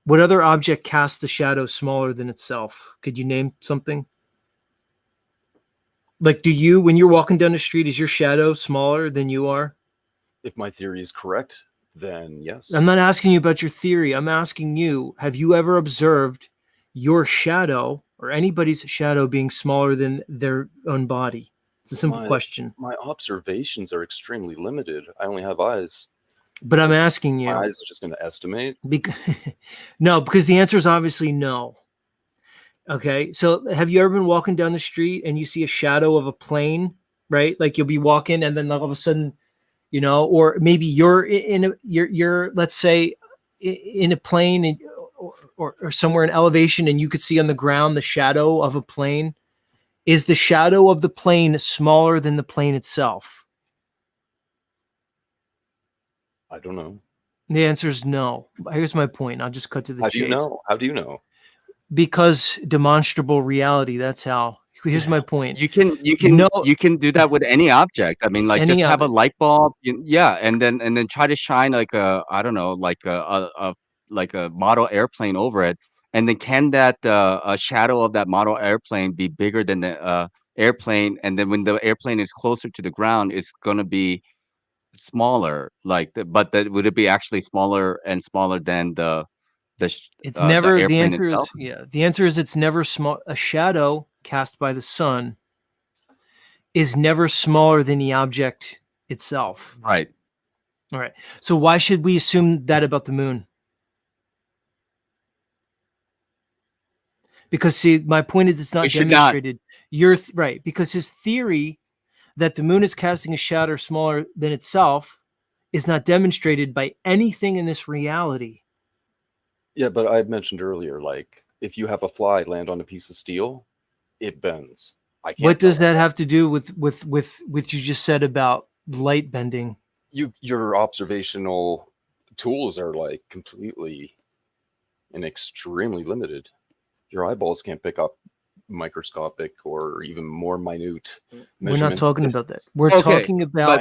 What other object casts a shadow smaller than itself? Could you name something? Like, when you're walking down the street, is your shadow smaller than you are? If my theory is correct, then yes. I'm not asking you about your theory. I'm asking you, have you ever observed your shadow or anybody's shadow being smaller than their own body? It's a simple question. My observations are extremely limited. I only have eyes. But I'm asking you. My eyes are just going to estimate? No, because the answer is obviously no. Okay, so have you ever been walking down the street and you see a shadow of a plane, right? Like you'll be walking and then all of a sudden, or maybe you're you're let's say in a plane or somewhere in elevation, and you could see on the ground the shadow of a plane. Is the shadow of the plane smaller than the plane itself? I don't know. The answer is no. Here's my point. I'll just cut to the chase. How do you know? Because demonstrable reality. That's how. Here's my point. You can do that with any object. I mean, like just have a light bulb. And then try to shine like a, I don't know, like a model airplane over it. And then can that a shadow of that model airplane be bigger than the airplane? And then when the airplane is closer to the ground, it's going to be smaller. Would it be actually smaller and smaller than it's never the the answer itself? the answer is it's never small. A shadow cast by the sun is never smaller than the object itself. Right. All right. So why should we assume that about the moon? Because see, my point is it's not demonstrated. You're right, because his theory that the moon is casting a shadow smaller than itself is not demonstrated by anything in this reality. Yeah, but I mentioned earlier, like if you have a fly land on a piece of steel, it bends. What does that have to do with you just said about light bending? Your observational tools are like completely and extremely limited. Your eyeballs can't pick up microscopic or even more minute measurements. We're not talking about that. We're talking about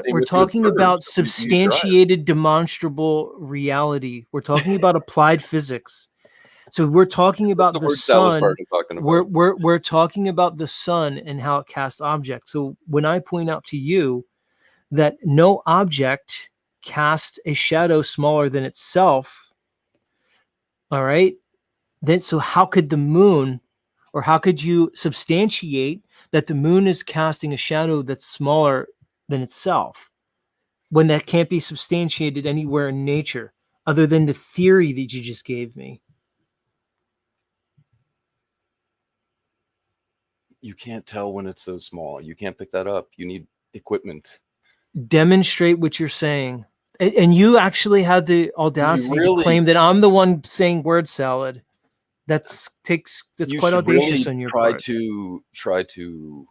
we're talking about substantiated demonstrable reality. We're talking about applied physics. So we're talking about the sun. We're talking about the sun and how it casts objects. So when I point out to you that no object casts a shadow smaller than itself, all right, then so how could the moon, or how could you substantiate that the moon is casting a shadow that's smaller than itself when that can't be substantiated anywhere in nature other than the theory that you just gave me? You can't tell when it's so small. You can't pick that up. You need equipment. Demonstrate what you're saying. And you actually had the audacity to claim that I'm the one saying word salad. That's quite audacious on your part. Try to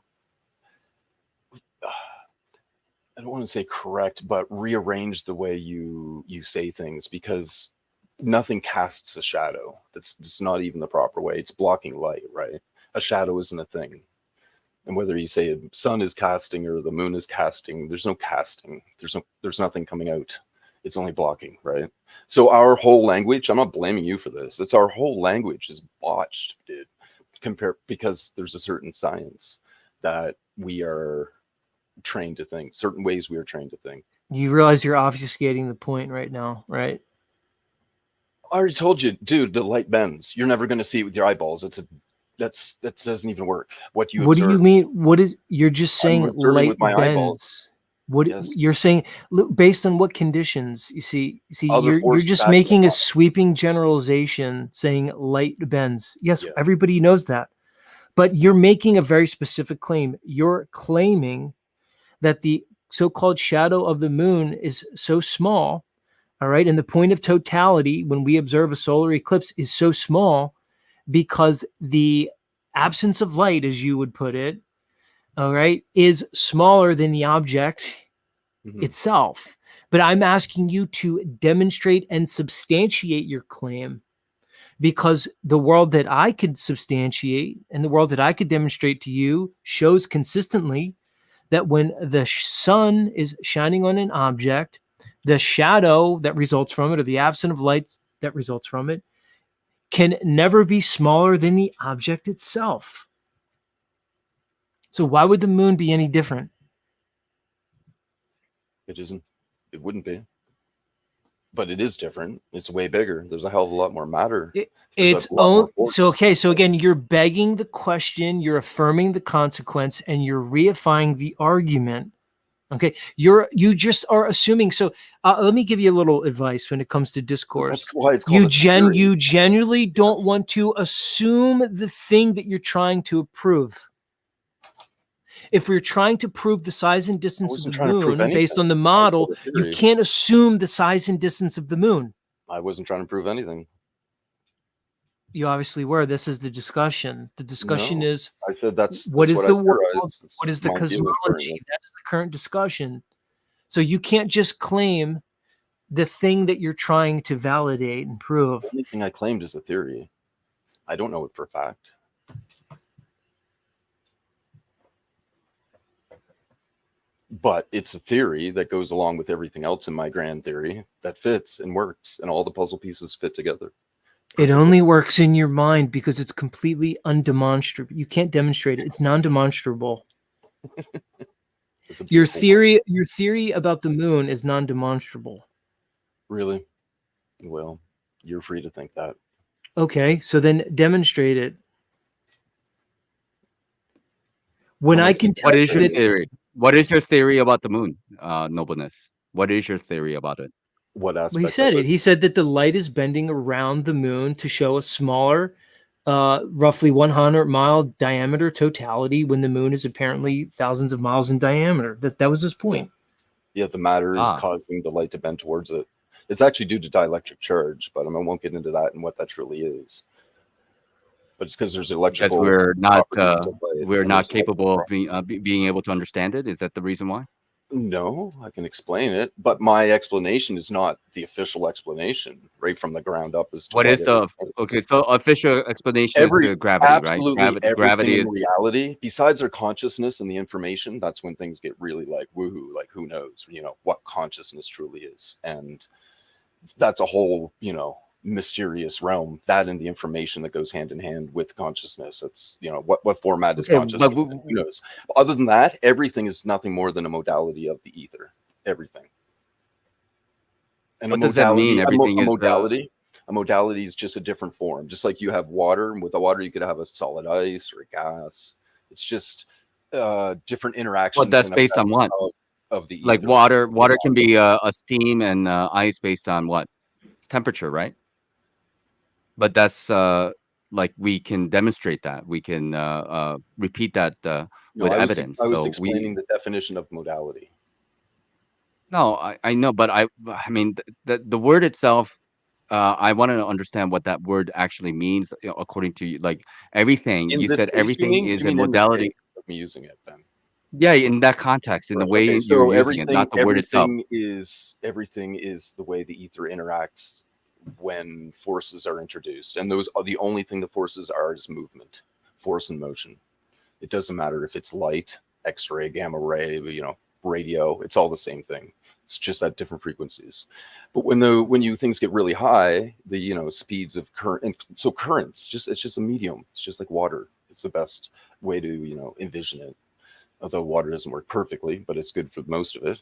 I don't want to say correct, but rearrange the way you say things, because nothing casts a shadow. That's not even the proper way. It's blocking light, right? A shadow isn't a thing. And whether you say the sun is casting or the moon is casting, there's no casting. There's nothing coming out. It's only blocking, right? So our whole language, I'm not blaming you for this. It's our whole language is botched, dude. Because there's a certain science that we are trained to think, certain ways we are trained to think. You realize you're obfuscating the point right now, right? I already told you, dude, the light bends. You're never going to see it with your eyeballs. That doesn't even work. What do you mean? You're just saying light bends. You're saying based on what conditions? You see, you're just making a sweeping generalization saying light bends. Yes, everybody knows that. But you're making a very specific claim. You're claiming that the so-called shadow of the moon is so small, all right, and the point of totality when we observe a solar eclipse is so small because the absence of light, as you would put it, all right, is smaller than the object itself. But I'm asking you to demonstrate and substantiate your claim, because the world that I could substantiate and the world that I could demonstrate to you shows consistently that when the sun is shining on an object, the shadow that results from it, or the absence of light that results from it, can never be smaller than the object itself. So why would the moon be any different? It isn't. It wouldn't be. But it is different. It's way bigger. There's a hell of a lot more matter. So okay. So again, you're begging the question, you're affirming the consequence, and you're reifying the argument. Okay, you just are assuming. So let me give you a little advice when it comes to discourse. That's why it's called you genuinely don't want to assume the thing that you're trying to prove. If we're trying to prove the size and distance of the moon based on the model, you can't assume the size and distance of the moon. I wasn't trying to prove anything. You obviously were. This is the discussion. The discussion is, I said that's what is the world? What is the cosmology? That's the current discussion. So you can't just claim the thing that you're trying to validate and prove. The only thing I claimed is a theory. I don't know it for a fact. But it's a theory that goes along with everything else in my grand theory that fits and works, and all the puzzle pieces fit together. It only works in your mind because it's completely undemonstrable. You can't demonstrate it. It's non-demonstrable. Your theory about the moon is non-demonstrable. Really? Well, you're free to think that. Okay, so then demonstrate it. When I can tell what is your theory? What is your theory about the moon, Nobleness? What is your theory about it? What aspect? Well, he said it. He said that the light is bending around the moon to show a smaller, roughly 100-mile diameter totality when the moon is apparently thousands of miles in diameter. That was his point. Yeah, the matter is causing the light to bend towards it. It's actually due to dielectric charge, but I won't get into that and what that truly is. But it's because there's electrical. Because we're not capable of being able to understand it. Is that the reason why? No, I can explain it, but my explanation is not the official explanation, right from the ground up. As to what is the So official explanation is gravity, right? Gravity is reality. Besides our consciousness and the information, that's when things get really like woohoo. Like who knows, what consciousness truly is, and that's a whole, mysterious realm, that and the information that goes hand in hand with consciousness. It's what format is consciousness, who knows. Other than that, everything is nothing more than a modality of the ether. Everything. And what does that mean? Everything is a modality is just a different form. Just like you have water, and with the water you could have a solid ice or a gas. It's just different interactions. But that's based on what? Of the ether. Like water can be a steam, and ice based on what? Temperature, right? But that's like we can demonstrate that. We can repeat that with evidence. I was explaining the definition of modality. No, I know, but I mean the word itself. I want to understand what that word actually means according to you. Like everything you said, everything is a modality. Of me using it, then. Yeah, in that context, in the way you're using it, not the word itself. Everything is the way the ether interacts when forces are introduced, and those are the only thing the forces are is movement, force and motion. It doesn't matter if it's light, X-ray, gamma ray, radio. It's all the same thing. It's just at different frequencies. But when things get really high, the speeds of current, and so currents, it's just a medium. It's just like water. It's the best way to envision it. Although water doesn't work perfectly, but it's good for most of it.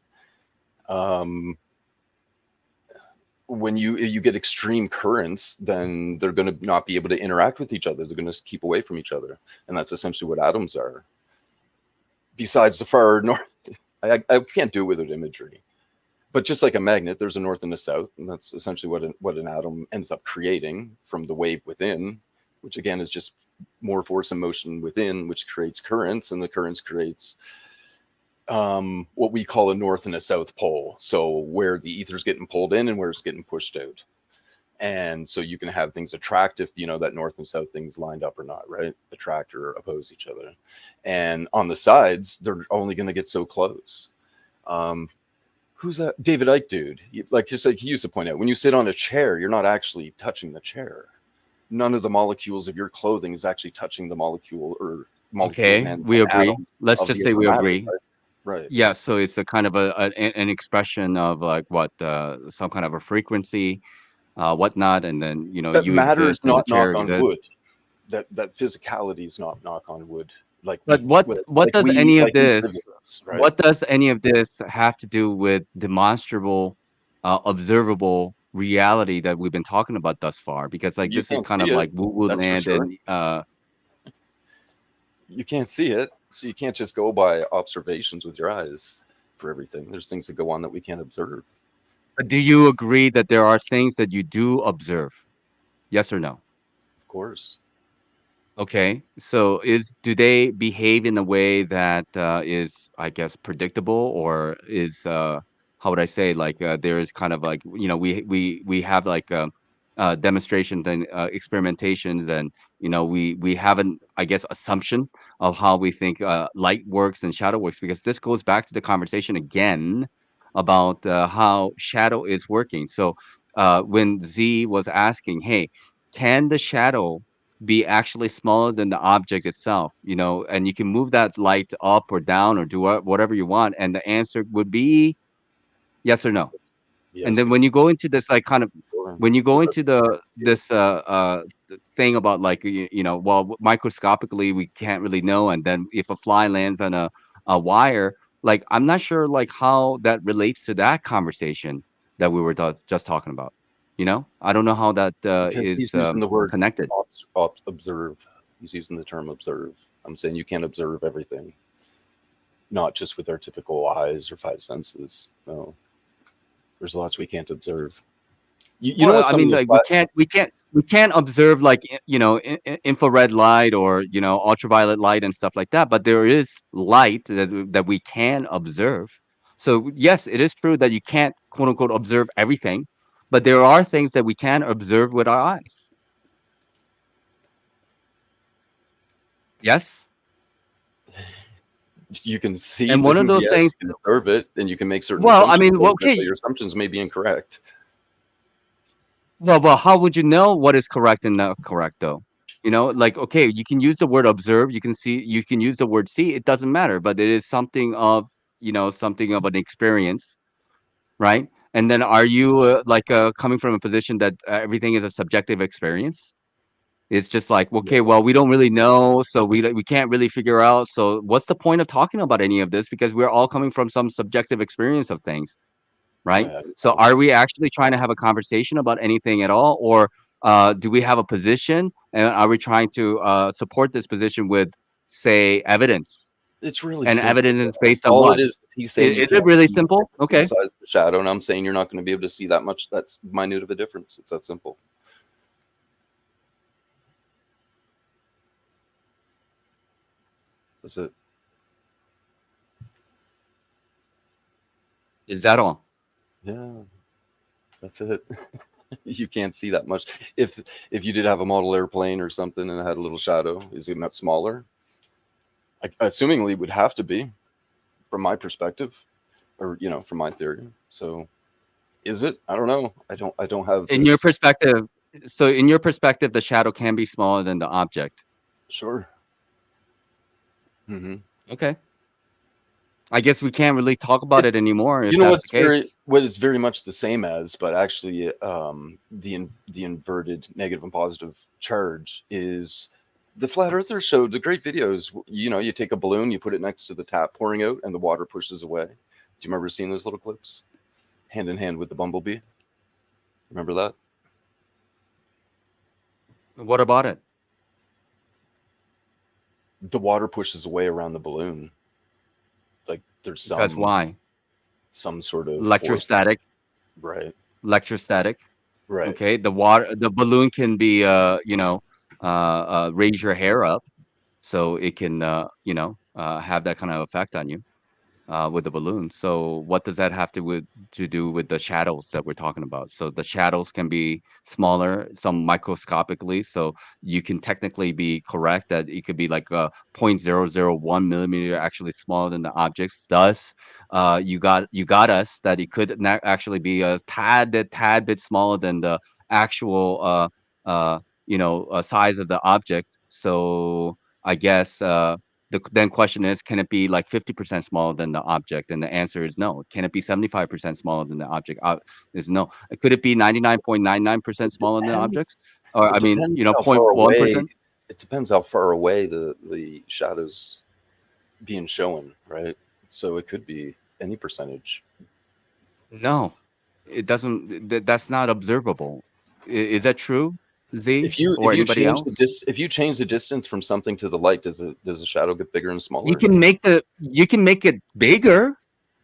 When you get extreme currents, then they're going to not be able to interact with each other. They're going to keep away from each other. And that's essentially what atoms are. Besides the far north, I can't do it without imagery. But just like a magnet, there's a north and a south. And that's essentially what an atom ends up creating from the wave within, which again is just more force and motion within, which creates currents. And the currents creates what we call a north and a south pole. So where the ether is getting pulled in and where it's getting pushed out. And so you can have things attract if, that north and south things lined up or not, right? Attract or oppose each other. And on the sides, they're only going to get so close. Who's that? David Icke dude. Just like he used to point out, when you sit on a chair, you're not actually touching the chair. None of the molecules of your clothing is actually touching the molecule or molecule. Okay, we agree. Let's just say we agree. Right. Yeah, so it's a kind of an expression of like what some kind of a frequency whatnot, and then that you matter is exist and the not chair knock on exists. wood. That physicality is not knock on wood. Like But what does any of this right? what does any of this have to do with demonstrable, observable reality that we've been talking about thus far? Because like You this is can't kind see of it. like woo-woo That's for land, sure. and You can't see it, so you can't just go by observations with your eyes for everything. There's things that go on that we can't observe. but do you agree that there are things that you do observe? Yes or no? Of course. Okay, so do they behave in a way that is, I guess, predictable, or is how would I say, like there is kind of like we have like demonstrations and experimentations, and we have an, I guess, assumption of how we think light works and shadow works, because this goes back to the conversation again about how shadow is working. So when Z was asking, hey, can the shadow be actually smaller than the object itself, and you can move that light up or down or do whatever you want, and the answer would be yes or no. And Yes. then when you go into this like kind of Sure. when you go into this thing about like well, microscopically we can't really know, and then if a fly lands on a wire, like I'm not sure like how that relates to that conversation that we were just talking about. I don't know how that Because is he's using the word connected. observe. He's using the term observe. I'm saying you can't observe everything, not just with our typical eyes or five senses. No, there's lots we can't observe. You know Well, what? I Some of mean, the like we can't observe like infrared light or ultraviolet light and stuff like that. But there is light that we can observe. So yes, it is true that you can't quote unquote observe everything, but there are things that we can observe with our eyes. Yes, you can see and one of things, those yes, things. you can observe it, and you can make certain Well, I assumptions. mean, But okay. your assumptions may be incorrect. Well, how would you know what is correct and not correct, though? Like, okay, you can use the word observe, you can use the word see, it doesn't matter, but it is something of an experience, right? And then are you like coming from a position that everything is a subjective experience? It's just like, Yeah. okay, well, we don't really know, so we can't really figure out. So what's the point of talking about any of this? Because we're all coming from some subjective experience of things. Oh, Right? yeah. So are we actually trying to have a conversation about anything at all? Or do we have a position, and are we trying to support this position with, say, evidence? It's really And simple. evidence is based on All it what? is, he's saying you Is it can't really see the simple? difference in the Okay. size of the shadow, and I'm saying you're not going to be able to see that much. That's minute of a difference. It's that simple. That's it. Is that all? Yeah, that's it. You can't see that much. If you did have a model airplane or something and it had a little shadow, is it not smaller? Assumingly, it would have to be, from my perspective, or from my theory. So, is it? I don't know. I don't have In your this. perspective, the shadow can be smaller than the object. Sure. Mm-hmm. Okay. I guess we can't really talk about it anymore if You know that's what's the case. what it's very much the same as, but actually, the inverted negative and positive charge is the flat earthers showed the great videos. You take a balloon, you put it next to the tap pouring out, and the water pushes away. Do you remember seeing those little clips? Hand in hand with the bumblebee. Remember that? What about it? The water pushes away around the balloon. Like there's Because why? some sort of force. Electrostatic. Right. Electrostatic. Right. Okay, the balloon can be raise your hair up, so it can have that kind of effect on you with the balloon. So what does that have to do with the shadows that we're talking about? So the shadows can be smaller, some microscopically. So you can technically be correct that it could be like a 0.001 millimeter actually smaller than the objects. Thus, you got us that it could actually be a tad bit smaller than the actual size of the object. So I guess The then question is, can it be like 50% smaller than the object? And the answer is no. Can it be 75% smaller than the object? Is no. Could it be 99.99% smaller than the objects? Or It I mean, depends you know, how far away. 0.1%? It depends how far away the shadows being shown, right? So it could be any percentage. No, it doesn't. That's not observable. Is that true, Z, If you or anybody else? if you change the distance from something to the light, does the shadow get bigger and smaller? You can make it bigger.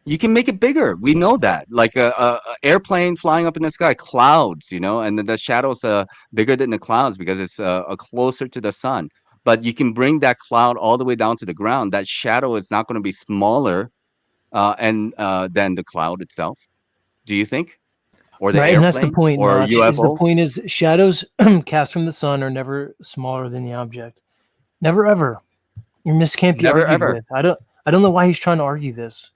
You can make it bigger. We know that. Like a airplane flying up in the sky, clouds, you know, and then the shadows are bigger than the clouds because it's closer to the sun. But you can bring that cloud all the way down to the ground. That shadow is not going to be smaller than the cloud itself. Do you think? Or the right, airplane, and that's the point. or Notch, UFO? is the point is shadows cast from the sun are never smaller than the object. Never ever. And this can't be Never argued ever. with. I don't know why he's trying to argue this.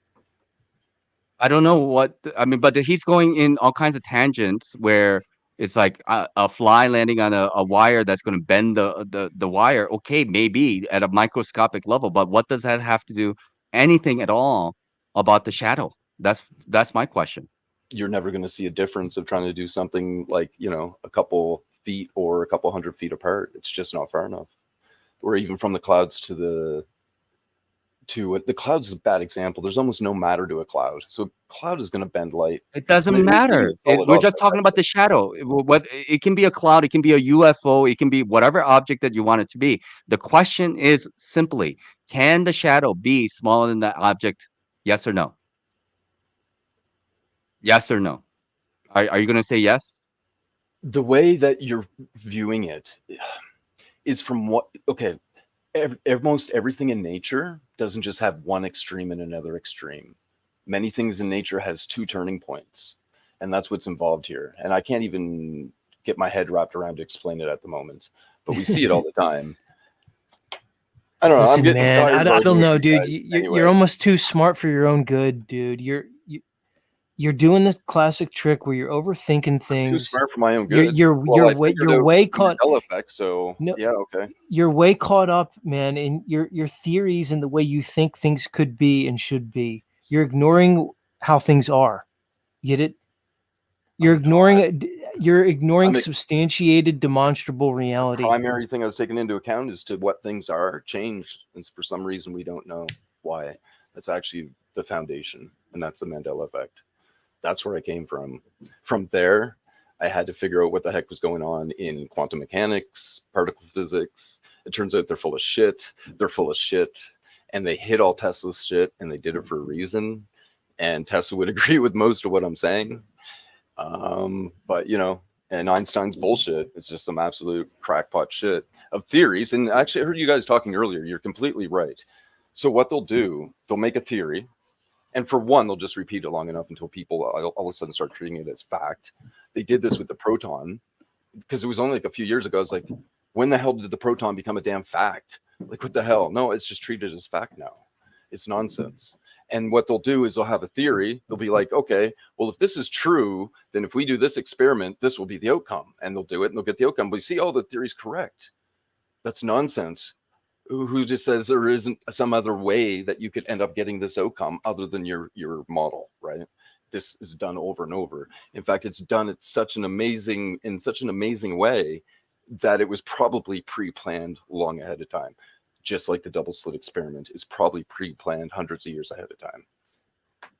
I don't know what I mean, but he's going in all kinds of tangents where it's like a fly landing on a wire that's going to bend the wire. Okay, maybe at a microscopic level, but what does that have to do anything at all about the shadow? That's my question. You're never going to see a difference of trying to do something like, you know, a couple feet or a couple 100 feet apart. It's just not far enough. Or even from the clouds to the clouds is a bad example. There's almost no matter to a cloud, so cloud is going to bend light. It doesn't matter. We're just talking about the shadow. What it can be a cloud, it can be a UFO, it can be whatever object that you want it to be. The question is simply, can the shadow be smaller than the object? Yes or no? Yes or no? Are you going to say yes? The way that you're viewing it is from what? Okay, almost everything in nature doesn't just have one extreme and another extreme. Many things in nature has two turning points, and that's what's involved here. And I can't even get my head wrapped around to explain it at the moment, but we see it all the time. I don't know. Listen, man, I don't know, dude. You're almost too smart for your own good, dude. You're doing the classic trick where you're overthinking things. Too smart for my own good. You're way caught. Effect, so no, yeah, okay. You're way caught up, man, in your theories and the way you think things could be and should be. You're ignoring how things are. Get it? You're ignoring substantiated, demonstrable reality. The primary thing I was taking into account is to what things are changed, and for some reason we don't know why. That's actually the foundation, and that's the Mandela effect. That's where I came from. From there, I had to figure out what the heck was going on in quantum mechanics, particle physics. It turns out they're full of shit. They're full of shit. And they hit all Tesla's shit, and they did it for a reason. And Tesla would agree with most of what I'm saying. But, you know, and Einstein's bullshit. It's just some absolute crackpot shit of theories. And actually, I heard you guys talking earlier. You're completely right. So what they'll do, they'll make a theory. And for one, they'll just repeat it long enough until people all of a sudden start treating it as fact. They did this with the proton because it was only like a few years ago. I was like, when the hell did the proton become a damn fact? Like, what the hell? No, it's just treated as fact now. It's nonsense. And what they'll do is they'll have a theory. They'll be like, okay, well, if this is true, then if we do this experiment, this will be the outcome. And they'll do it and they'll get the outcome. But you see, all the theory's correct. That's nonsense. Who just says there isn't some other way that you could end up getting this outcome other than your model, right? This is done over and over. In fact, it's done in such an amazing way that it was probably pre-planned long ahead of time. Just like the double slit experiment is probably pre-planned hundreds of years ahead of time.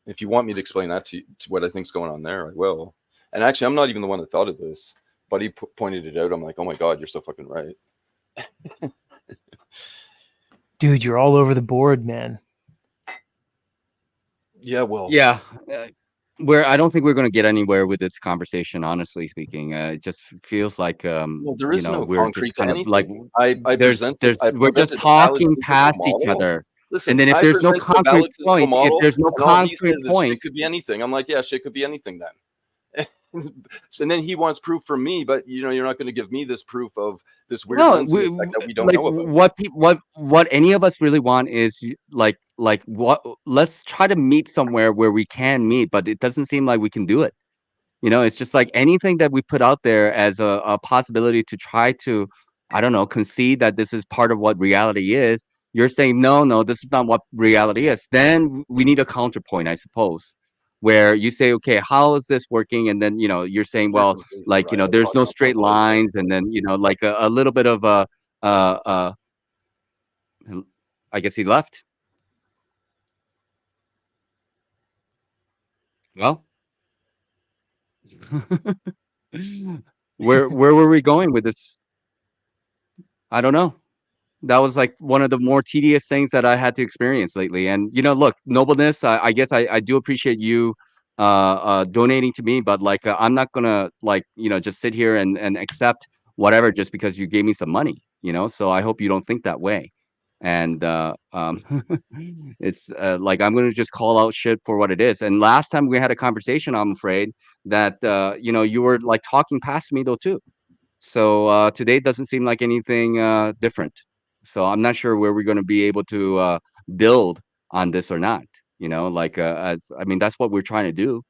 If you want me to explain that to what I think's going on there, I will. And actually, I'm not even the one that thought of this. Buddy pointed it out. I'm like, oh my God, you're so fucking right. Dude, you're all over the board, man. Yeah, well. Yeah. I don't think we're going to get anywhere with this conversation, honestly speaking. It just feels like, well, there is no we're concrete just kind of like, we're just talking past each other. Listen, and then if there's no concrete point, model, if there's no concrete point, it could be anything. I'm like, yeah, shit could be anything then. And then he wants proof from me, but you're not going to give me this proof of this weird that we don't know about. What any of us really want is like what? Let's try to meet somewhere where we can meet, but it doesn't seem like we can do it. It's just like anything that we put out there as a possibility to try to, I don't know, concede that this is part of what reality is. you're saying, no, this is not what reality is. Then we need a counterpoint, I suppose, where you say, okay, how is this working? And then, you're saying, You're well, completely like, right. I've there's talked no about that straight a little bit. lines. And then, like a little bit of uh, I guess he left. Well, where were we going with this? I don't know. That was like one of the more tedious things that I had to experience lately. And look, nobleness. I guess I do appreciate you donating to me, but like I'm not gonna like just sit here and accept whatever just because you gave me some money. So I hope you don't think that way. And it's like I'm gonna just call out shit for what it is. And last time we had a conversation, I'm afraid that you were like talking past me though too. So today doesn't seem like anything different. So I'm not sure where we're going to be able to build on this or not. Like as I mean, that's what we're trying to do,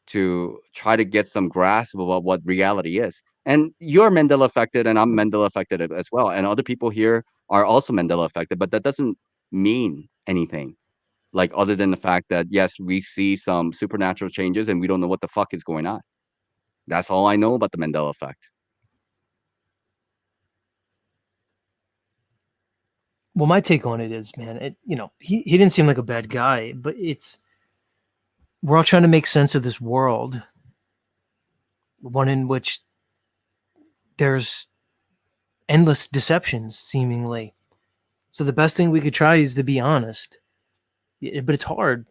to try to get some grasp about what reality is. And you're Mandela affected, and I'm Mandela affected as well. And other people here are also Mandela affected, but that doesn't mean anything. Like other than the fact that yes, we see some supernatural changes, and we don't know what the fuck is going on. That's all I know about the Mandela effect. Well, my take on it is, man, he didn't seem like a bad guy, but we're all trying to make sense of this world, one in which there's endless deceptions, seemingly. So the best thing we could try is to be honest. But it's hard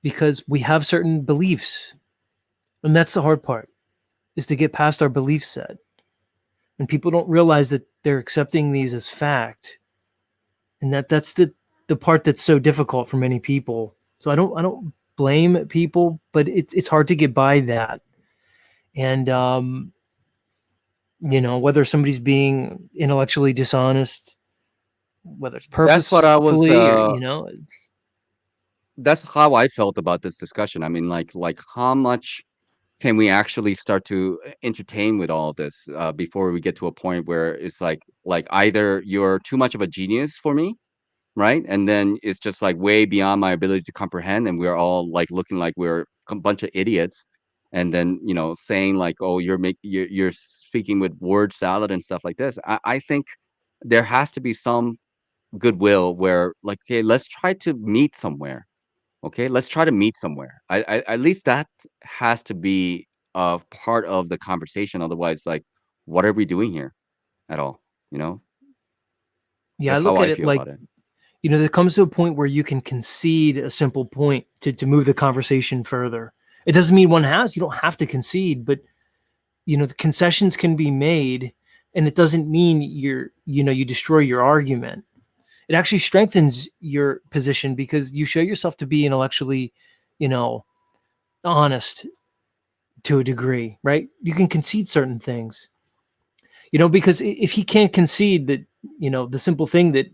because we have certain beliefs. And that's the hard part, is to get past our belief set. And people don't realize that they're accepting these as fact. And that's the part that's so difficult for many people. So I don't blame people, but it's hard to get by that. And whether somebody's being intellectually dishonest, whether it's That's what I was. purposefully or That's how I felt about this discussion. I mean, like how much can we actually start to entertain with all this before we get to a point where it's like either you're too much of a genius for me, right? And then it's just like way beyond my ability to comprehend, and we're all like looking like we're a bunch of idiots, and then saying like, oh, you're speaking with word salad and stuff like this. I think there has to be some goodwill where like, okay, let's try to meet somewhere. Okay, let's try to meet somewhere. At least that has to be a part of the conversation. Otherwise, like, what are we doing here at all? You know, yeah, I that's how look at I it feel like, about it. there comes to a point where you can concede a simple point to move the conversation further. It doesn't mean you don't have to concede, but the concessions can be made, and it doesn't mean you destroy your argument. It actually strengthens your position because you show yourself to be intellectually, honest to a degree, right? You can concede certain things, because if he can't concede that, the simple thing that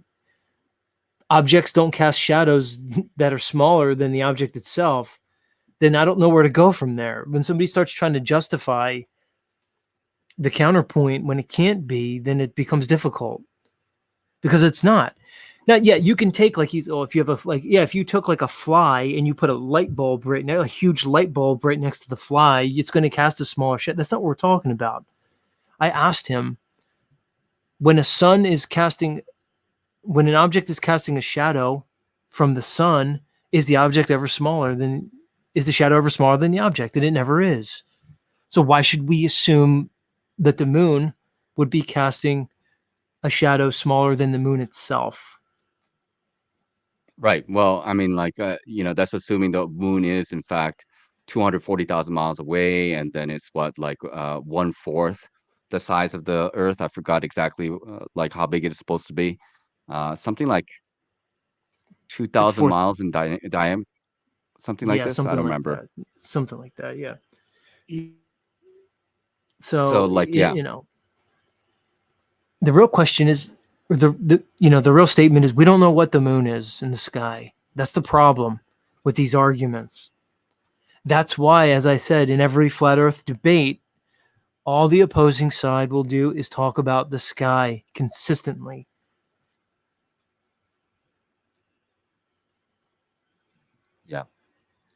objects don't cast shadows that are smaller than the object itself, then I don't know where to go from there. When somebody starts trying to justify the counterpoint when it can't be, then it becomes difficult because it's not. Now, yeah, you can take if you have if you took like a fly and you put a light bulb right now, a huge light bulb right next to the fly, it's going to cast a smaller shadow. That's not what we're talking about. I asked him, when when an object is casting a shadow from the sun, is the shadow ever smaller than the object? And it never is. So why should we assume that the moon would be casting a shadow smaller than the moon itself? Right. Well, I mean, like, that's assuming the moon is in fact 240,000 miles away, and then it's what, like, 1/4 the size of the Earth. I forgot exactly like how big it's supposed to be. Something like It's like 2,000 fourth. miles in diameter, something like Yeah, this. I something don't like remember. that. Something like that. Yeah. So, So, like, yeah. the real question is, or the real statement is, we don't know what the moon is in the sky. That's the problem with these arguments. That's why, as I said, in every flat earth debate, all the opposing side will do is talk about the sky consistently.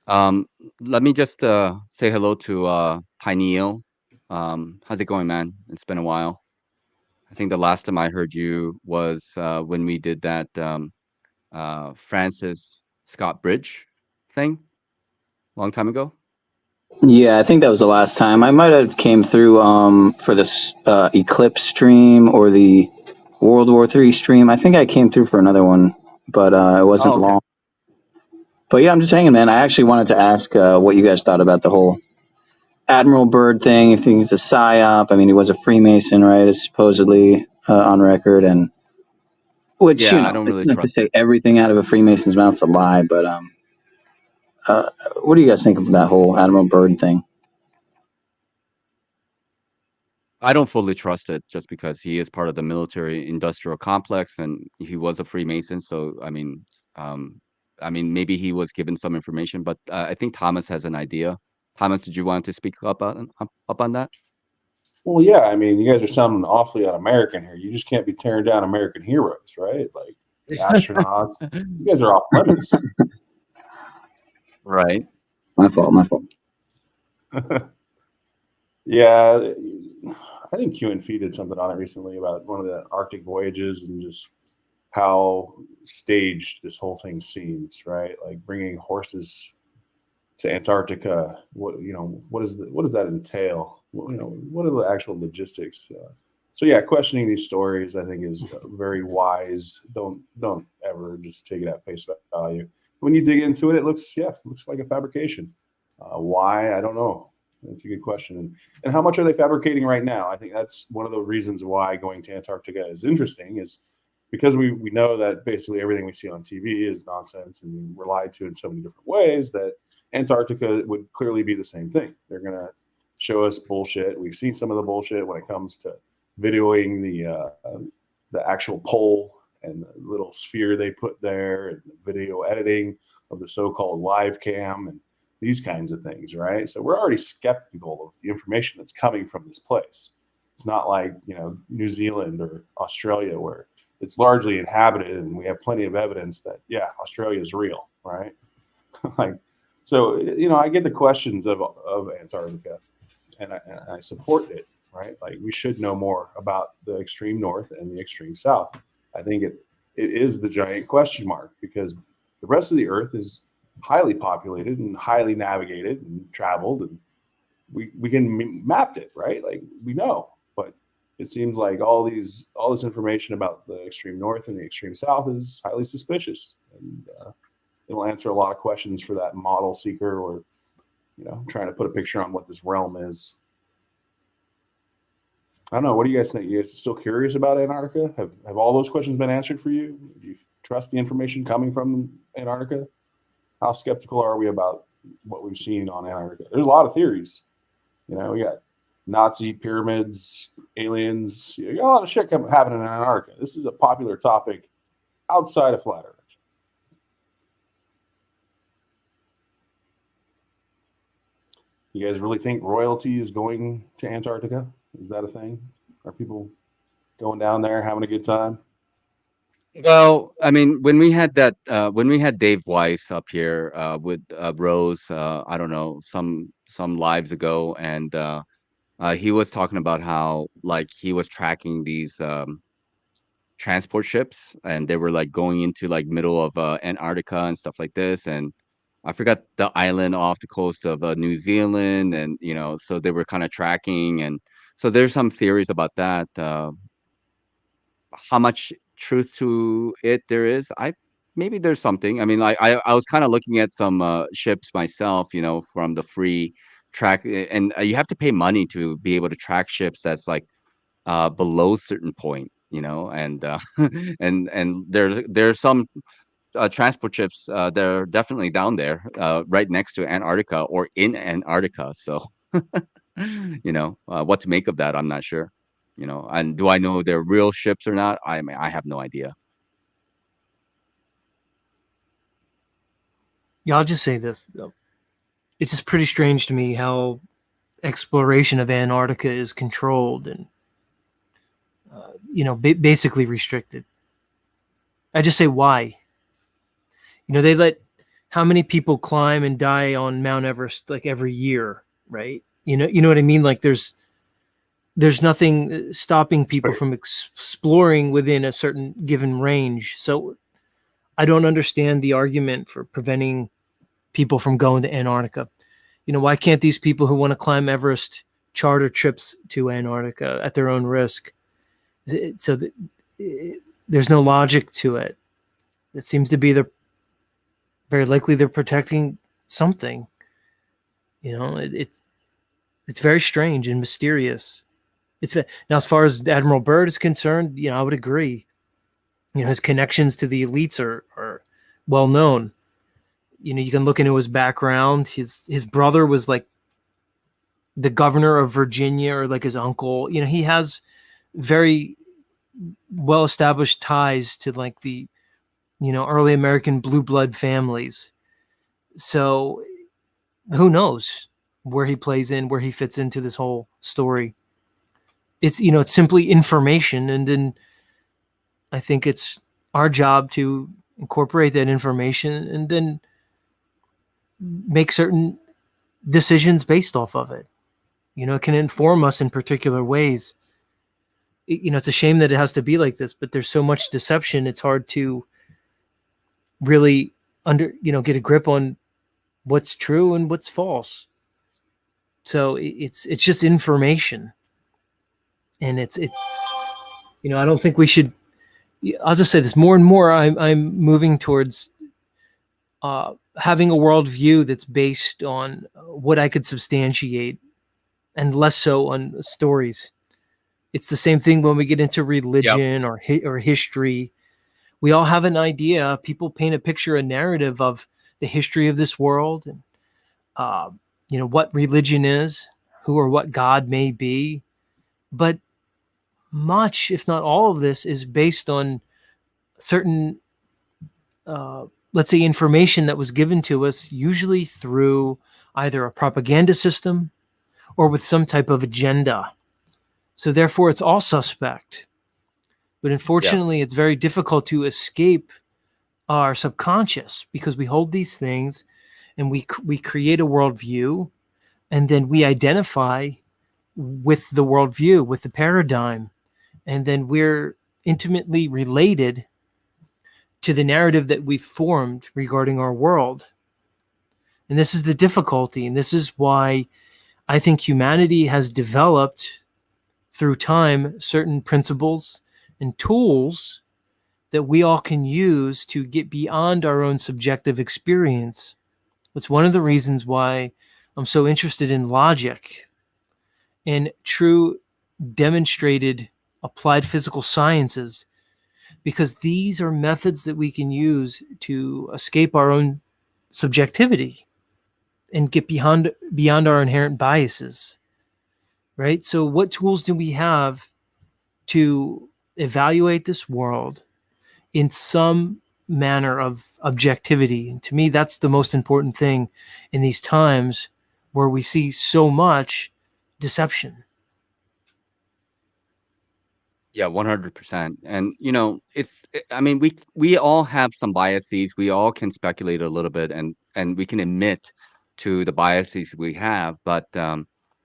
Let me just say hello to Pineal. How's it going, man? It's been a while. I think the last time I heard you was when we did that Francis Scott Bridge thing long time ago. Yeah, I think that was the last time. I might have came through for this Eclipse stream or the World War III stream. I think I came through for another one, but it wasn't okay. long. But yeah, I'm just hanging, man. I actually wanted to ask what you guys thought about the whole Admiral Byrd thing. If he's a psyop, I mean, he was a Freemason, right? Is supposedly on record, and which Yeah, I don't really not to trust say it. everything out of a Freemason's mouth's a lie, but what do you guys think of that whole Admiral Byrd thing? I don't fully trust it just because he is part of the military industrial complex and he was a Freemason. So, maybe he was given some information, but I think Thomas has an idea. Thomas, did you want to speak up on that? Well, yeah. I mean, you guys are sounding awfully un-American here. You just can't be tearing down American heroes, right? Like astronauts. You guys are off limits. Right. My fault. Yeah. I think QNF did something on it recently about one of the Arctic voyages and just how staged this whole thing seems, right? Like bringing horses to Antarctica. What does that entail? What are the actual logistics? So yeah, questioning these stories I think is very wise. Don't ever just take it at face value. When you dig into it, it looks like a fabrication. Why? I don't know. That's a good question. And how much are they fabricating right now? I think that's one of the reasons why going to Antarctica is interesting, is because we know that basically everything we see on TV is nonsense and we're lied to in so many different ways, that Antarctica would clearly be the same thing. They're going to show us bullshit. We've seen some of the bullshit when it comes to videoing the actual pole and the little sphere they put there, and the video editing of the so-called live cam and these kinds of things, right? So we're already skeptical of the information that's coming from this place. It's not like, New Zealand or Australia where it's largely inhabited and we have plenty of evidence that, Australia is real, right? So I get the questions of Antarctica and I support it, right? Like we should know more about the extreme north and the extreme south. I think it is the giant question mark because the rest of the earth is highly populated and highly navigated and traveled, and we can map it, right? Like we know, but it seems like all this information about the extreme north and the extreme south is highly suspicious, and it'll answer a lot of questions for that model seeker or trying to put a picture on what this realm is. I don't know. What do you guys think? You guys still curious about Antarctica? Have all those questions been answered for you? Do you trust the information coming from Antarctica? How skeptical are we about what we've seen on Antarctica? There's a lot of theories. We got Nazi pyramids, aliens. You got a lot of shit happening in Antarctica. This is a popular topic outside of flat Earth. You guys really think royalty is going to Antarctica? Is that a thing? Are people going down there having a good time? Well, I mean, when we had Dave Weiss up here with Rose, I don't know, some lives ago, and he was talking about how like he was tracking these transport ships, and they were like going into like middle of Antarctica and stuff like this, and I forgot the island off the coast of New Zealand, and so they were kind of tracking, and so there's some theories about that. How much truth to it there is, maybe there's something. I mean, like I was kind of looking at some ships myself, from the free track, and you have to pay money to be able to track ships that's like below certain point, and and there's some transport ships they're definitely down there right next to Antarctica or in Antarctica, so what to make of that, I'm not sure. And do I know they're real ships or not? I mean, I have no idea. Yeah, I'll just say this though. It's just pretty strange to me how exploration of Antarctica is controlled and basically restricted. I just say why. They let how many people climb and die on Mount Everest like every year, right? You know what I mean? Like there's nothing stopping people from exploring within a certain given range. So I don't understand the argument for preventing people from going to Antarctica. Why can't these people who want to climb Everest charter trips to Antarctica at their own risk? So there's no logic to it. It seems to be very likely they're protecting something. It's very strange and mysterious. Now, as far as Admiral Byrd is concerned, I would agree. His connections to the elites are well known. You can look into his background. His brother was like the governor of Virginia, or like his uncle. He has very well established ties to like the early American blue blood families. So who knows where he plays in, where he fits into this whole story. It's it's simply information, and then I think it's our job to incorporate that information and then make certain decisions based off of it. It can inform us in particular ways. It's a shame that it has to be like this, but there's so much deception. It's hard to really get a grip on what's true and what's false. So it's just information. And it's I don't think we should. I'll just say this: more and more, I'm moving towards having a worldview that's based on what I could substantiate, and less so on stories. It's the same thing when we get into religion or history. We all have an idea. People paint a picture, a narrative of the history of this world, and what religion is, who or what God may be, but much, if not all of this, is based on certain, let's say, information that was given to us, usually through either a propaganda system or with some type of agenda. So therefore, it's all suspect. But unfortunately, it's very difficult to escape our subconscious, because we hold these things and we create a worldview, and then we identify with the worldview, with the paradigm. And then we're intimately related to the narrative that we've formed regarding our world. And this is the difficulty. And this is why I think humanity has developed through time certain principles and tools that we all can use to get beyond our own subjective experience. That's one of the reasons why I'm so interested in logic and true demonstrated applied physical sciences, because these are methods that we can use to escape our own subjectivity and get beyond our inherent biases, right? So what tools do we have to evaluate this world in some manner of objectivity? And to me, that's the most important thing in these times where we see so much deception. Yeah, 100%. And I mean, we all have some biases. We all can speculate a little bit, and we can admit to the biases we have, but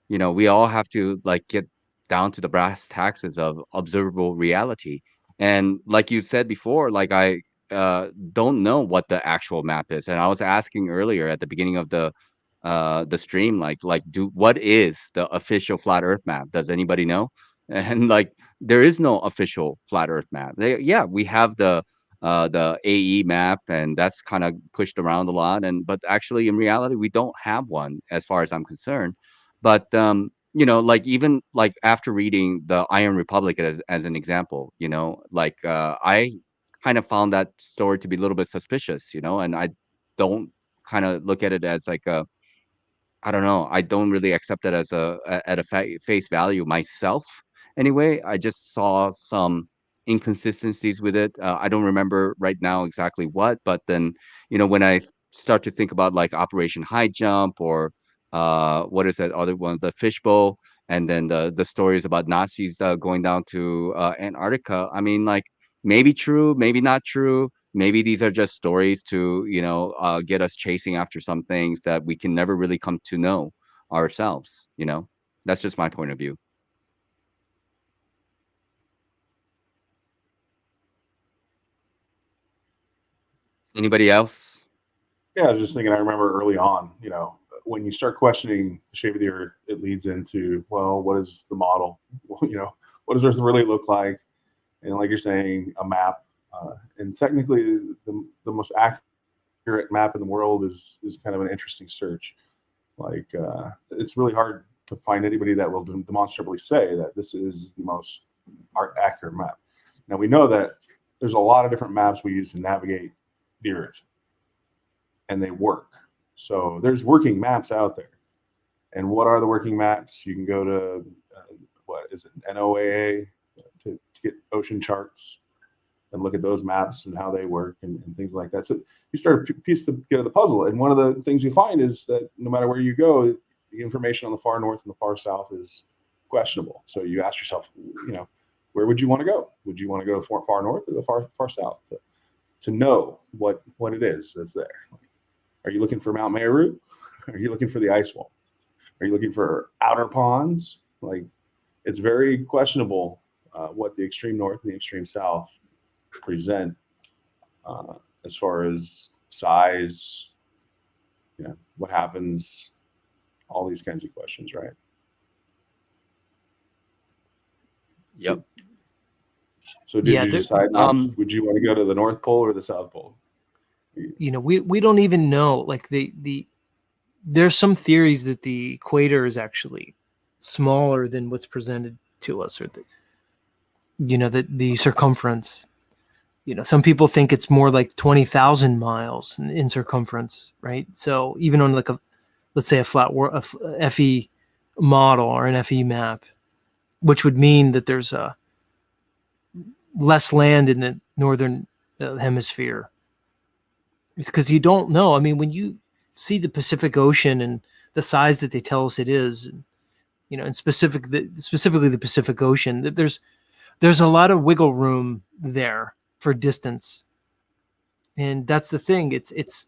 we all have to like get down to the brass taxes of observable reality. And like you said before, like I don't know what the actual map is. And I was asking earlier at the beginning of the stream, what is the official flat earth map? Does anybody know? And like there is no official flat earth map. We have the AE map, and that's kind of pushed around a lot, but actually in reality we don't have one as far as I'm concerned. But like even like after reading the Iron Republic as an example, I kind of found that story to be a little bit suspicious, and I don't kind of look at it as like I don't know. I don't really accept it as at a face value myself. Anyway, I just saw some inconsistencies with it. I don't remember right now exactly what, but then when I start to think about like Operation High Jump, or what is that other one, the Fishbowl, and then the stories about Nazis going down to Antarctica. I mean, like maybe true, maybe not true. Maybe these are just stories to, get us chasing after some things that we can never really come to know ourselves. That's just my point of view. Anybody else? Yeah, I was just thinking, I remember early on, when you start questioning the shape of the Earth, it leads into, well, what is the model? What does Earth really look like? And like you're saying, a map. And technically, the most accurate map in the world is kind of an interesting search. Like, it's really hard to find anybody that will demonstrably say that this is the most accurate map. Now, we know that there's a lot of different maps we use to navigate the Earth, and they work. So there's working maps out there. And what are the working maps? You can go to, what is it, NOAA, to get ocean charts and look at those maps and how they work and things like that. So you start to piece together the puzzle. And one of the things you find is that no matter where you go, the information on the far north and the far south is questionable. So you ask yourself, where would you want to go? Would you want to go to the far north or the far south to know what it is that's there? Are you looking for Mount Meru? Are you looking for the ice wall? Are you looking for outer ponds? Like, it's very questionable what the extreme north and the extreme south present as far as size, what happens, all these kinds of questions, right? Yep. So did you decide, would you want to go to the North Pole or the South Pole? We don't even know. Like there's some theories that the equator is actually smaller than what's presented to us, or the circumference. Some people think it's more like 20,000 miles in circumference, right? So even on like let's say a FE model or an FE map, which would mean that there's less land in the northern hemisphere. It's because you don't know. I mean, when you see the Pacific Ocean and the size that they tell us it is, and specifically the Pacific Ocean, there's a lot of wiggle room there for distance. And that's the thing. It's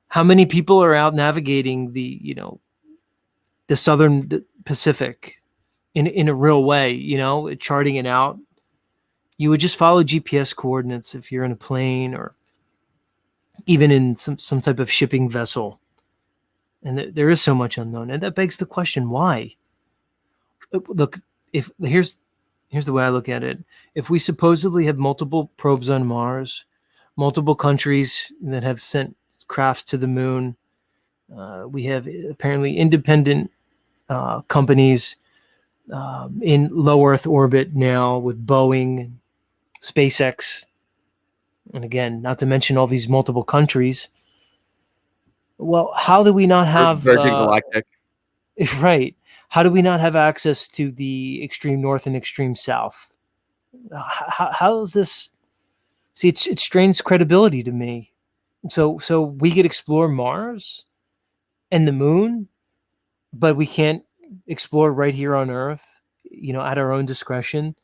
how many people are out navigating the southern Pacific in a real way, charting it out. You would just follow GPS coordinates if you're in a plane or even in some type of shipping vessel. And there is so much unknown. And that begs the question, why? Look, here's the way I look at it. If we supposedly have multiple probes on Mars, multiple countries that have sent crafts to the moon, we have apparently independent companies in low Earth orbit now with Boeing, SpaceX, and again, not to mention all these multiple countries. Well, how do we not have Virgin Galactic? Right. How do we not have access to the extreme north and extreme south? How is this? See, it strains credibility to me. So we could explore Mars and the moon, but we can't explore right here on Earth, at our own discretion.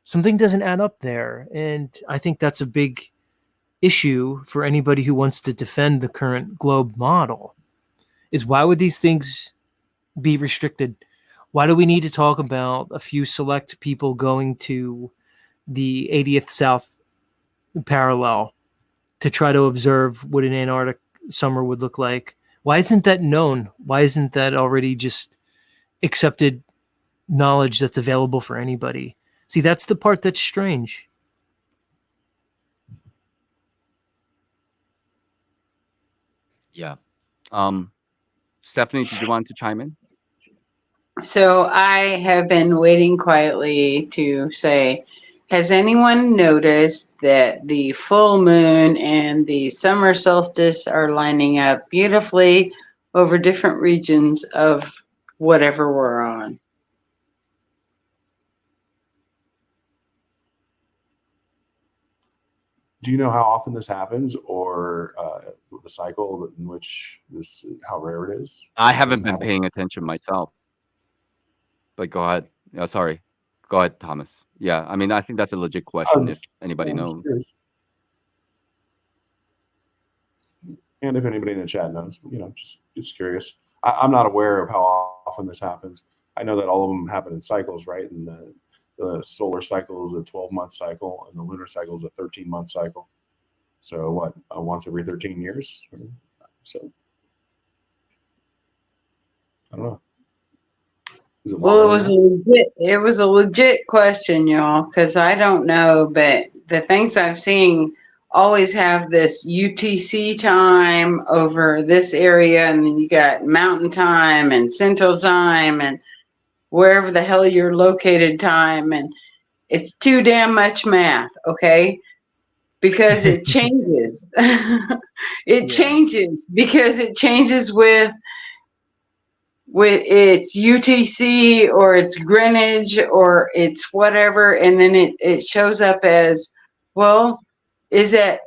Something doesn't add up there. And I think that's a big issue for anybody who wants to defend the current globe model, is why would these things be restricted? Why do we need to talk about a few select people going to the 80th South parallel to try to observe what an Antarctic summer would look like? Why isn't that known? Why isn't that already just accepted knowledge that's available for anybody? See, that's the part that's strange. Yeah. Stephanie, did you want to chime in? So I have been waiting quietly to say, has anyone noticed that the full moon and the summer solstice are lining up beautifully over different regions of whatever we're on? Do you know how often this happens, or the cycle in which how rare it is? I haven't been paying attention myself. But go ahead. Sorry. Go ahead, Thomas. Yeah, I mean, I think that's a legit question if anybody knows. And if anybody in the chat knows, just curious. I'm not aware of how often this happens. I know that all of them happen in cycles, right? And the solar cycle is a 12-month cycle, and the lunar cycle is a 13-month cycle. So what? Once every 13 years? So I don't know. Well, it was a legit question, y'all, because I don't know, but the things I've seen always have this UTC time over this area, and then you got mountain time and central time and wherever the hell you're located time, and it's too damn much math, okay? Because it changes. Changes because it changes with its UTC or its Greenwich or its whatever, and then it shows up as, well, is it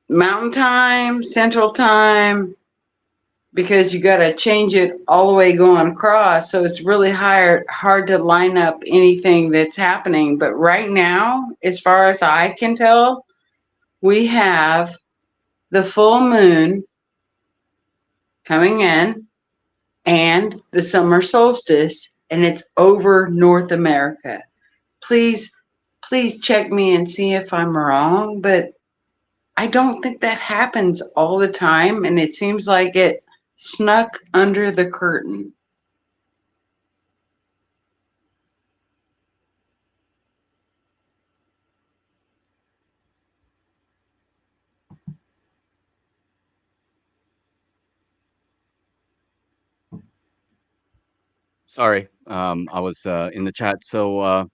mountain time, central time? Because you got to change it all the way going across, so it's really hard to line up anything that's happening. But right now, as far as I can tell, we have the full moon coming in and the summer solstice, and it's over North America. Please check me and see if I'm wrong, but I don't think that happens all the time, and it seems like it snuck under the curtain. Sorry, I was in the chat. So,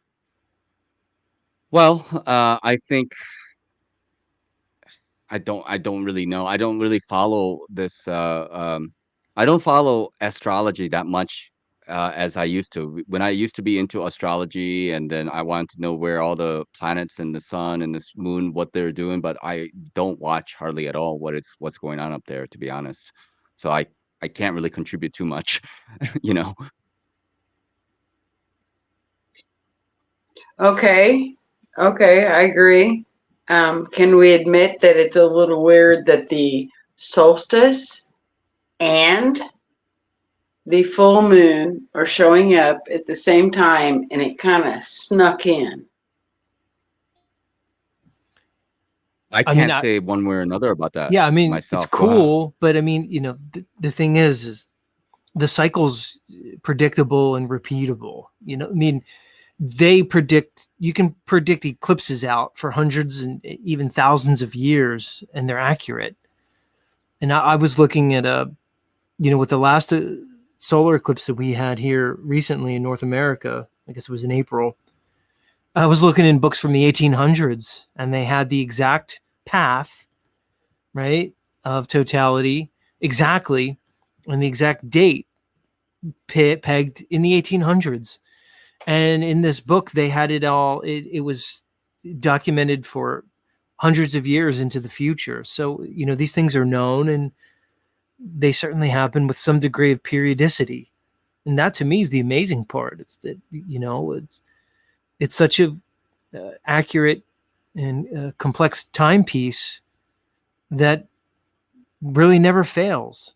well, I think I don't really know. I don't really follow this. I don't follow astrology that much as I used to. When I used to be into astrology, and then I wanted to know where all the planets and the sun and the moon, what they're doing, but I don't watch hardly at all what's going on up there, to be honest. So I can't really contribute too much, you know. Okay, I agree. Can we admit that it's a little weird that the solstice and the full moon are showing up at the same time, and it kind of snuck in? I can't say one way or another about that. Yeah, I mean, myself. It's cool, but I mean, the thing is the cycle's predictable and repeatable. I mean, you can predict eclipses out for hundreds and even thousands of years, and they're accurate. And I was looking at with the last solar eclipse that we had here recently in North America, I guess it was in April, I was looking in books from the 1800s, and they had the exact path, right, of totality exactly, and the exact date pegged in the 1800s. And in this book, they had it all. It was documented for hundreds of years into the future. So, these things are known, and they certainly happen with some degree of periodicity. And that, to me, is the amazing part. Is that it's such a accurate and complex timepiece that really never fails.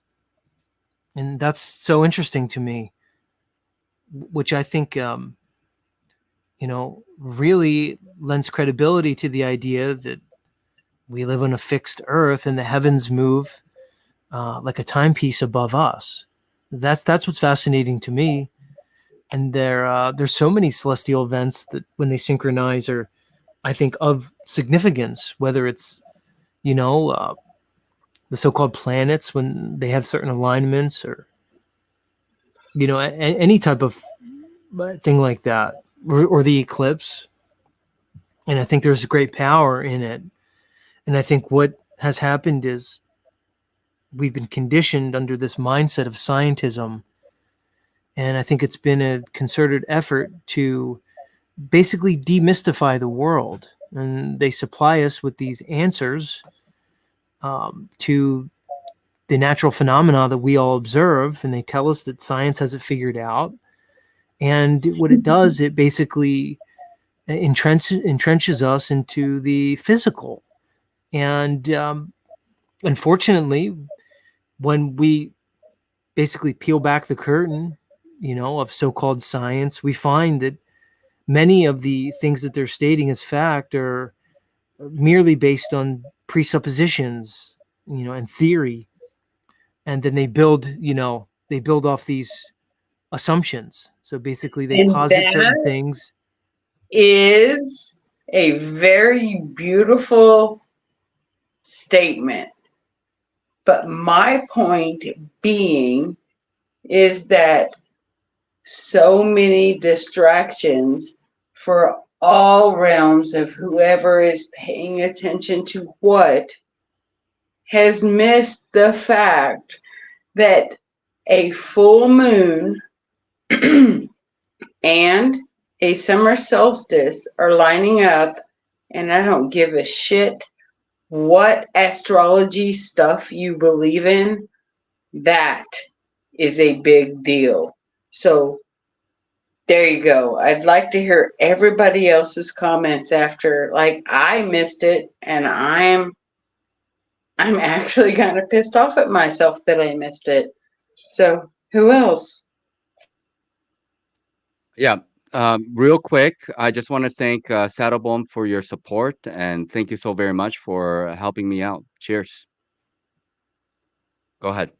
And that's so interesting to me, which I think really lends credibility to the idea that we live on a fixed earth and the heavens move like a timepiece above us. That's what's fascinating to me. And there's so many celestial events that when they synchronize are, I think, of significance, whether it's, the so-called planets when they have certain alignments, or, any type of thing like that. Or the eclipse. And I think there's great power in it. And I think what has happened is we've been conditioned under this mindset of scientism. And I think it's been a concerted effort to basically demystify the world. And they supply us with these answers to the natural phenomena that we all observe. And they tell us that science has it figured out. And what it does, it basically entrenches us into the physical. And unfortunately, when we basically peel back the curtain, of so-called science, we find that many of the things that they're stating as fact are merely based on presuppositions, and theory. And then they build off these assumptions. So basically they posit certain things. Is a very beautiful statement. But my point being is that so many distractions for all realms of whoever is paying attention to what has missed the fact that a full moon and a summer solstice are lining up, and I don't give a shit what astrology stuff you believe in. That is a big deal. So there you go. I'd like to hear everybody else's comments after. Like, I missed it, and I'm actually kind of pissed off at myself that I missed it. So who else? Yeah. Real quick, I just want to thank Saddlebone for your support, and thank you so very much for helping me out. Cheers. Go ahead.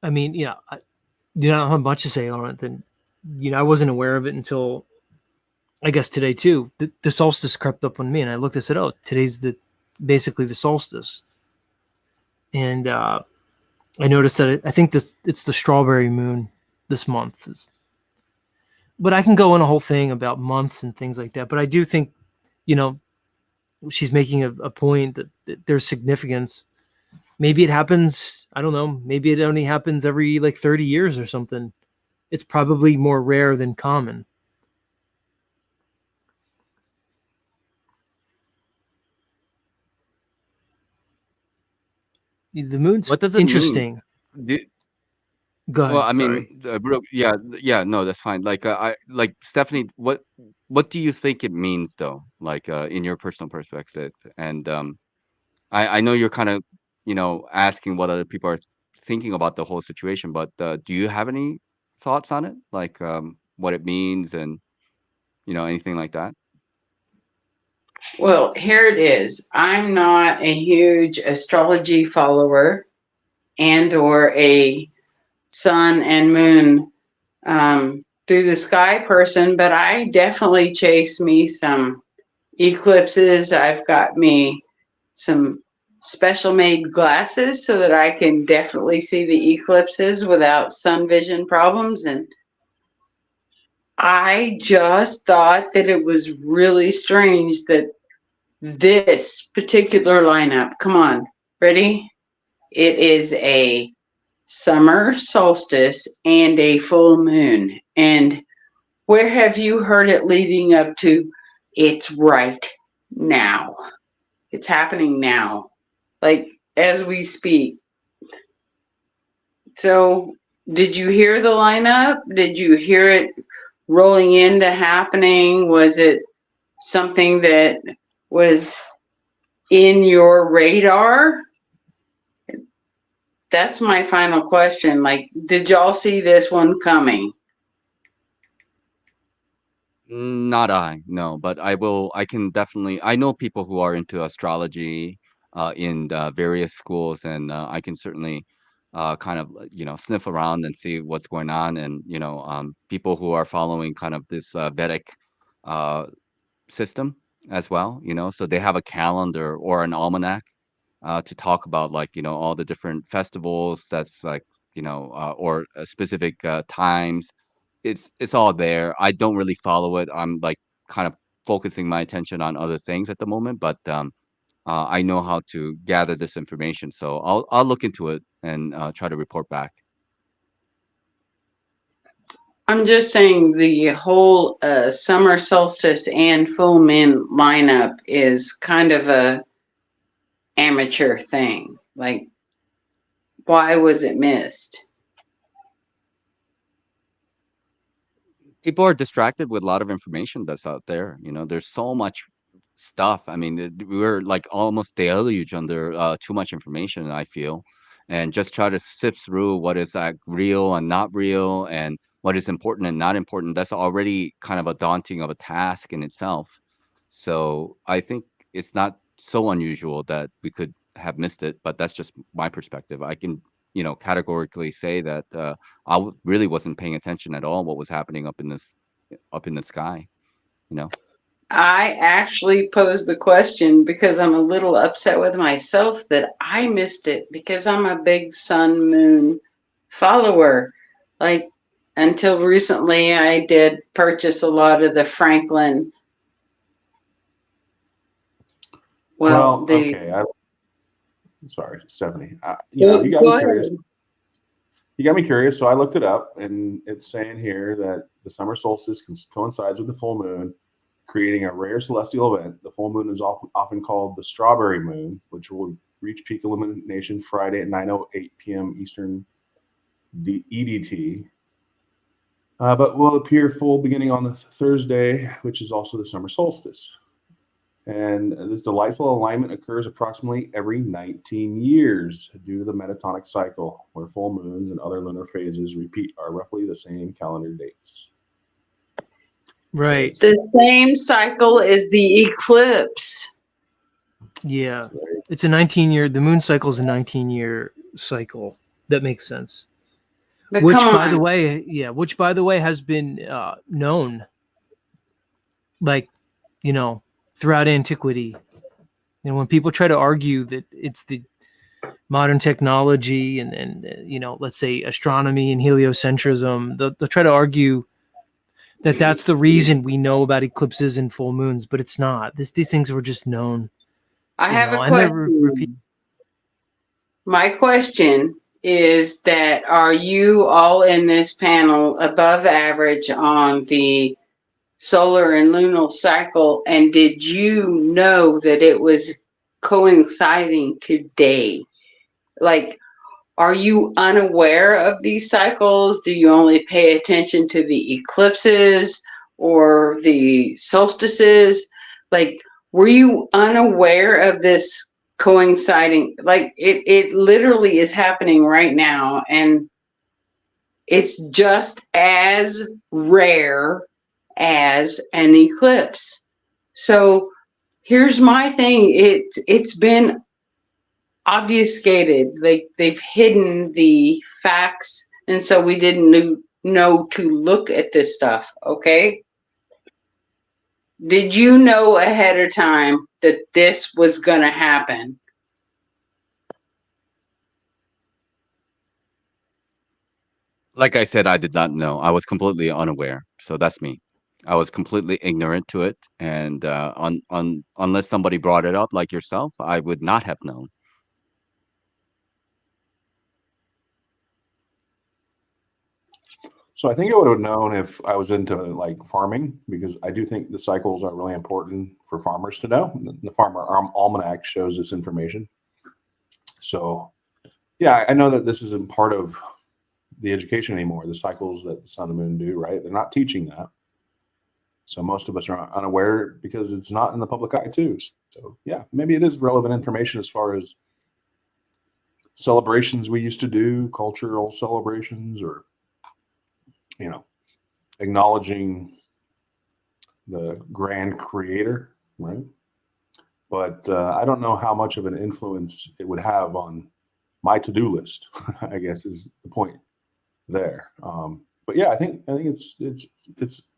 I mean, I don't have much to say on it. Then, I wasn't aware of it until, I guess, today too. The solstice crept up on me, and I looked and said, "Oh, today's basically the solstice." And I noticed that I think it's the strawberry moon this month. But I can go on a whole thing about months and things like that. But I do think, she's making a point that there's significance. Maybe it happens, I don't know, maybe it only happens every 30 years or something. It's probably more rare than common. The moon's what does it interesting. Mean? Go ahead. Well, I mean, yeah, no, that's fine. Stephanie, what do you think it means though? In your personal perspective, and I know you're kind of asking what other people are thinking about the whole situation, but do you have any thoughts on it, what it means and anything like that? Well, here it is. I'm not a huge astrology follower and or a sun and moon through the sky person, but I definitely chase me some eclipses. I've got me some special made glasses so that I can definitely see the eclipses without sun vision problems. And I just thought that it was really strange that this particular lineup, come on, ready? It is a summer solstice and a full moon. And where have you heard it leading up to? It's right now. It's happening now, as we speak. So did you hear the lineup? Did you hear it rolling into happening? Was it something that was in your radar? That's my final question. Did y'all see this one coming? Not I, no, but I can definitely, I know people who are into astrology in various schools, and I can certainly kind of, sniff around and see what's going on. And, people who are following kind of this Vedic system as well, so they have a calendar or an almanac to talk about all the different festivals that's or specific times. It's all there. I don't really follow it. I'm kind of focusing my attention on other things at the moment, but I know how to gather this information, so I'll look into it and try to report back. I'm just saying the whole summer solstice and full moon lineup is kind of a amateur thing. why was it missed? People are distracted with a lot of information that's out there. You know, there's so much stuff. I mean, we're like almost deluged under too much information, I feel, and just try to sift through what is like real and not real, and what is important and not important. That's already kind of a daunting of a task in itself. So I think it's not so unusual that we could have missed it, but that's just my perspective. I can, you know, categorically say that really wasn't paying attention at all what was happening up in the sky, you know. I actually posed the question because I'm a little upset with myself that I missed it, because I'm a big sun moon follower. Like, until recently, I did purchase a lot of the Franklin. Well, okay. Sorry, Stephanie. You got me curious. You got me curious, so I looked it up, and it's saying here that the summer solstice coincides with the full moon, creating a rare celestial event. The full moon is often called the strawberry moon, which will reach peak illumination Friday at 9:08 p.m. Eastern EDT, but will appear full beginning on the Thursday, which is also the summer solstice. And this delightful alignment occurs approximately every 19 years due to the metatonic cycle, where full moons and other lunar phases are roughly the same calendar dates. Right. The same cycle as the eclipse. Yeah. It's a 19-year, the moon cycle is a 19-year cycle. That makes sense. But which, by the way, has been known, like, you know, throughout antiquity. You know, when people try to argue that it's the modern technology and you know, let's say astronomy and heliocentrism, they'll try to argue that that's the reason we know about eclipses and full moons, but it's not. These things were just known. I have a question. My question is that, are you all in this panel above average on the solar and lunar cycle, and did you know that it was coinciding today? Like, are you unaware of these cycles? Do you only pay attention to the eclipses or the solstices? Like, were you unaware of this coinciding? Like, it literally is happening right now, and it's just as rare as an eclipse. So here's my thing. It's been obfuscated. They've hidden the facts, and so we didn't know to look at this stuff. Okay. Did you know ahead of time that this was going to happen? Like I said, I did not know. I was completely unaware. So that's me. I was completely ignorant to it, and unless somebody brought it up, like yourself, I would not have known. So I think I would have known if I was into like farming, because I do think the cycles are really important for farmers to know. The Farmer Almanac shows this information. So yeah, I know that this isn't part of the education anymore, the cycles that the sun and moon do, right? They're not teaching that. So most of us are unaware because it's not in the public eye too. So yeah, maybe it is relevant information as far as celebrations we used to do, cultural celebrations, or, you know, acknowledging the grand creator, right? But I don't know how much of an influence it would have on my to-do list, I guess is the point there. But yeah, I think it's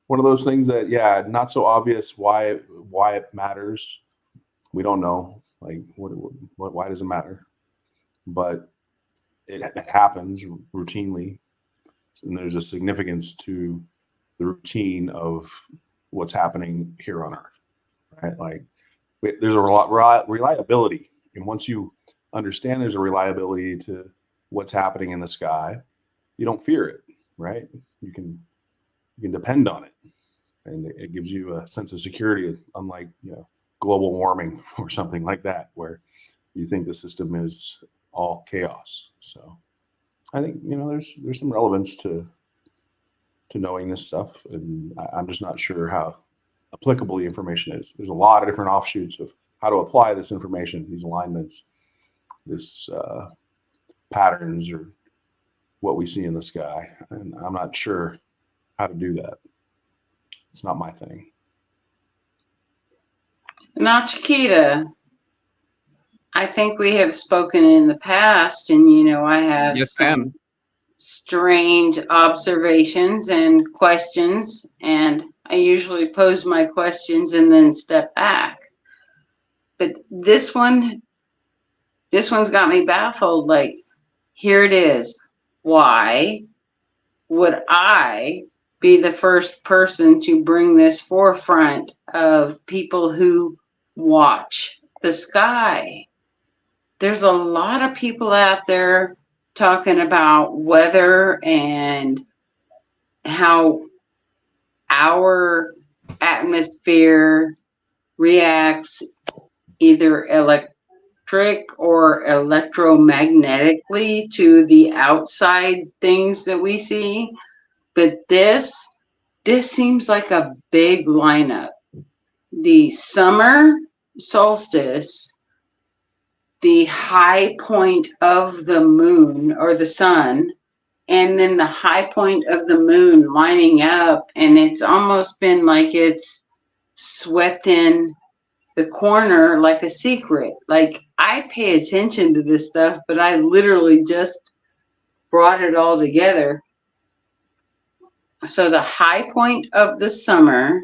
one of those things that, yeah, not so obvious why it matters. We don't know, like, why does it matter? But it happens routinely, and there's a significance to the routine of what's happening here on Earth, right? Like, there's a reliability, and once you understand there's a reliability to what's happening in the sky, you don't fear it, right? You can depend on it, and it gives you a sense of security, unlike, you know, global warming or something like that, where you think the system is all chaos. So I think, there's some relevance to knowing this stuff, and I'm just not sure how applicable the information is. There's a lot of different offshoots of how to apply this information, these alignments, this patterns, or what we see in the sky, and I'm not sure how to do that. It's not my thing. Now, Chiquita, I think we have spoken in the past, and I have Yes, some ma'am. strange observations and questions, and I usually pose my questions and then step back. But this one's got me baffled. Like, here it is. Why would I be the first person to bring this forefront of people who watch the sky? There's a lot of people out there talking about weather and how our atmosphere reacts either electric or electromagnetically to the outside things that we see. But this seems like a big lineup. The summer solstice, the high point of the moon or the sun, and then the high point of the moon lining up, and it's almost been like it's swept in the corner like a secret. Like, I pay attention to this stuff, but I literally just brought it all together. So the high point of the summer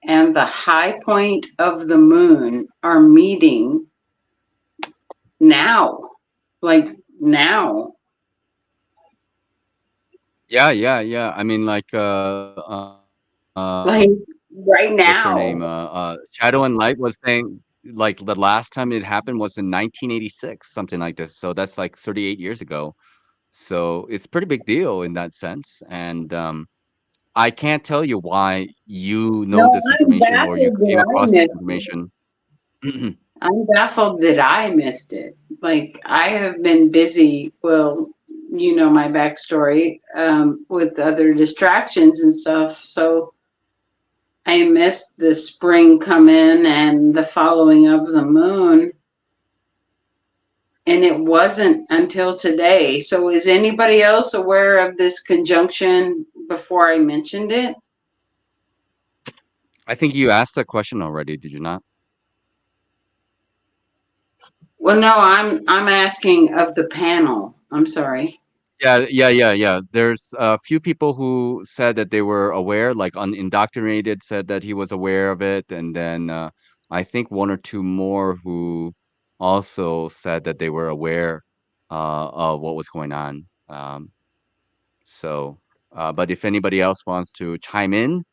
and the high point of the moon are meeting now. Like, now. Yeah. I mean, like Like, right now. What's her name? Shadow and Light was saying, like, the last time it happened was in 1986, something like this. So that's like 38 years ago. So it's a pretty big deal in that sense. And I can't tell you why you know this information or you came across this information. I'm baffled that I missed it. Like, I have been busy. Well, you know my backstory, with other distractions and stuff. So I missed the spring come in and the following of the moon. And it wasn't until today. So is anybody else aware of this conjunction before I mentioned it? I think you asked that question already, did you not? Well, no, I'm asking of the panel. I'm sorry. Yeah. There's a few people who said that they were aware, like Unindoctrinated said that he was aware of it. And then I think one or two more who also said that they were aware of what was going on. But if anybody else wants to chime in,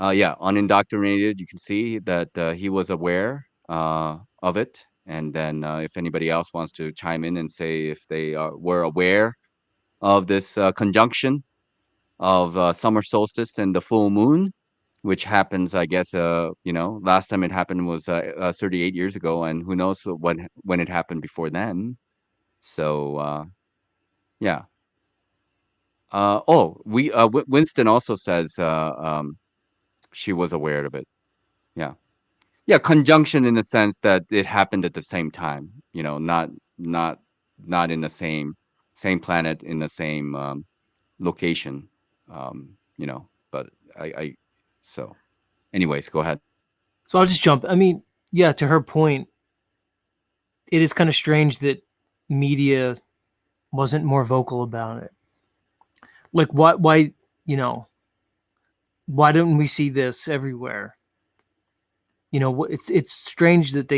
Unindoctrinated, you can see that he was aware of it. And then if anybody else wants to chime in and say if they were aware of this conjunction of summer solstice and the full moon, which happens, I guess, last time it happened was 38 years ago, and who knows when it happened before then. So, yeah. Winston also says she was aware of it. Yeah, conjunction in the sense that it happened at the same time. Not in the same planet in the same location. But so anyways, go ahead. So I'll just jump. I mean, yeah, to her point, it is kind of strange that media wasn't more vocal about it. Like, why don't we see this everywhere? It's strange that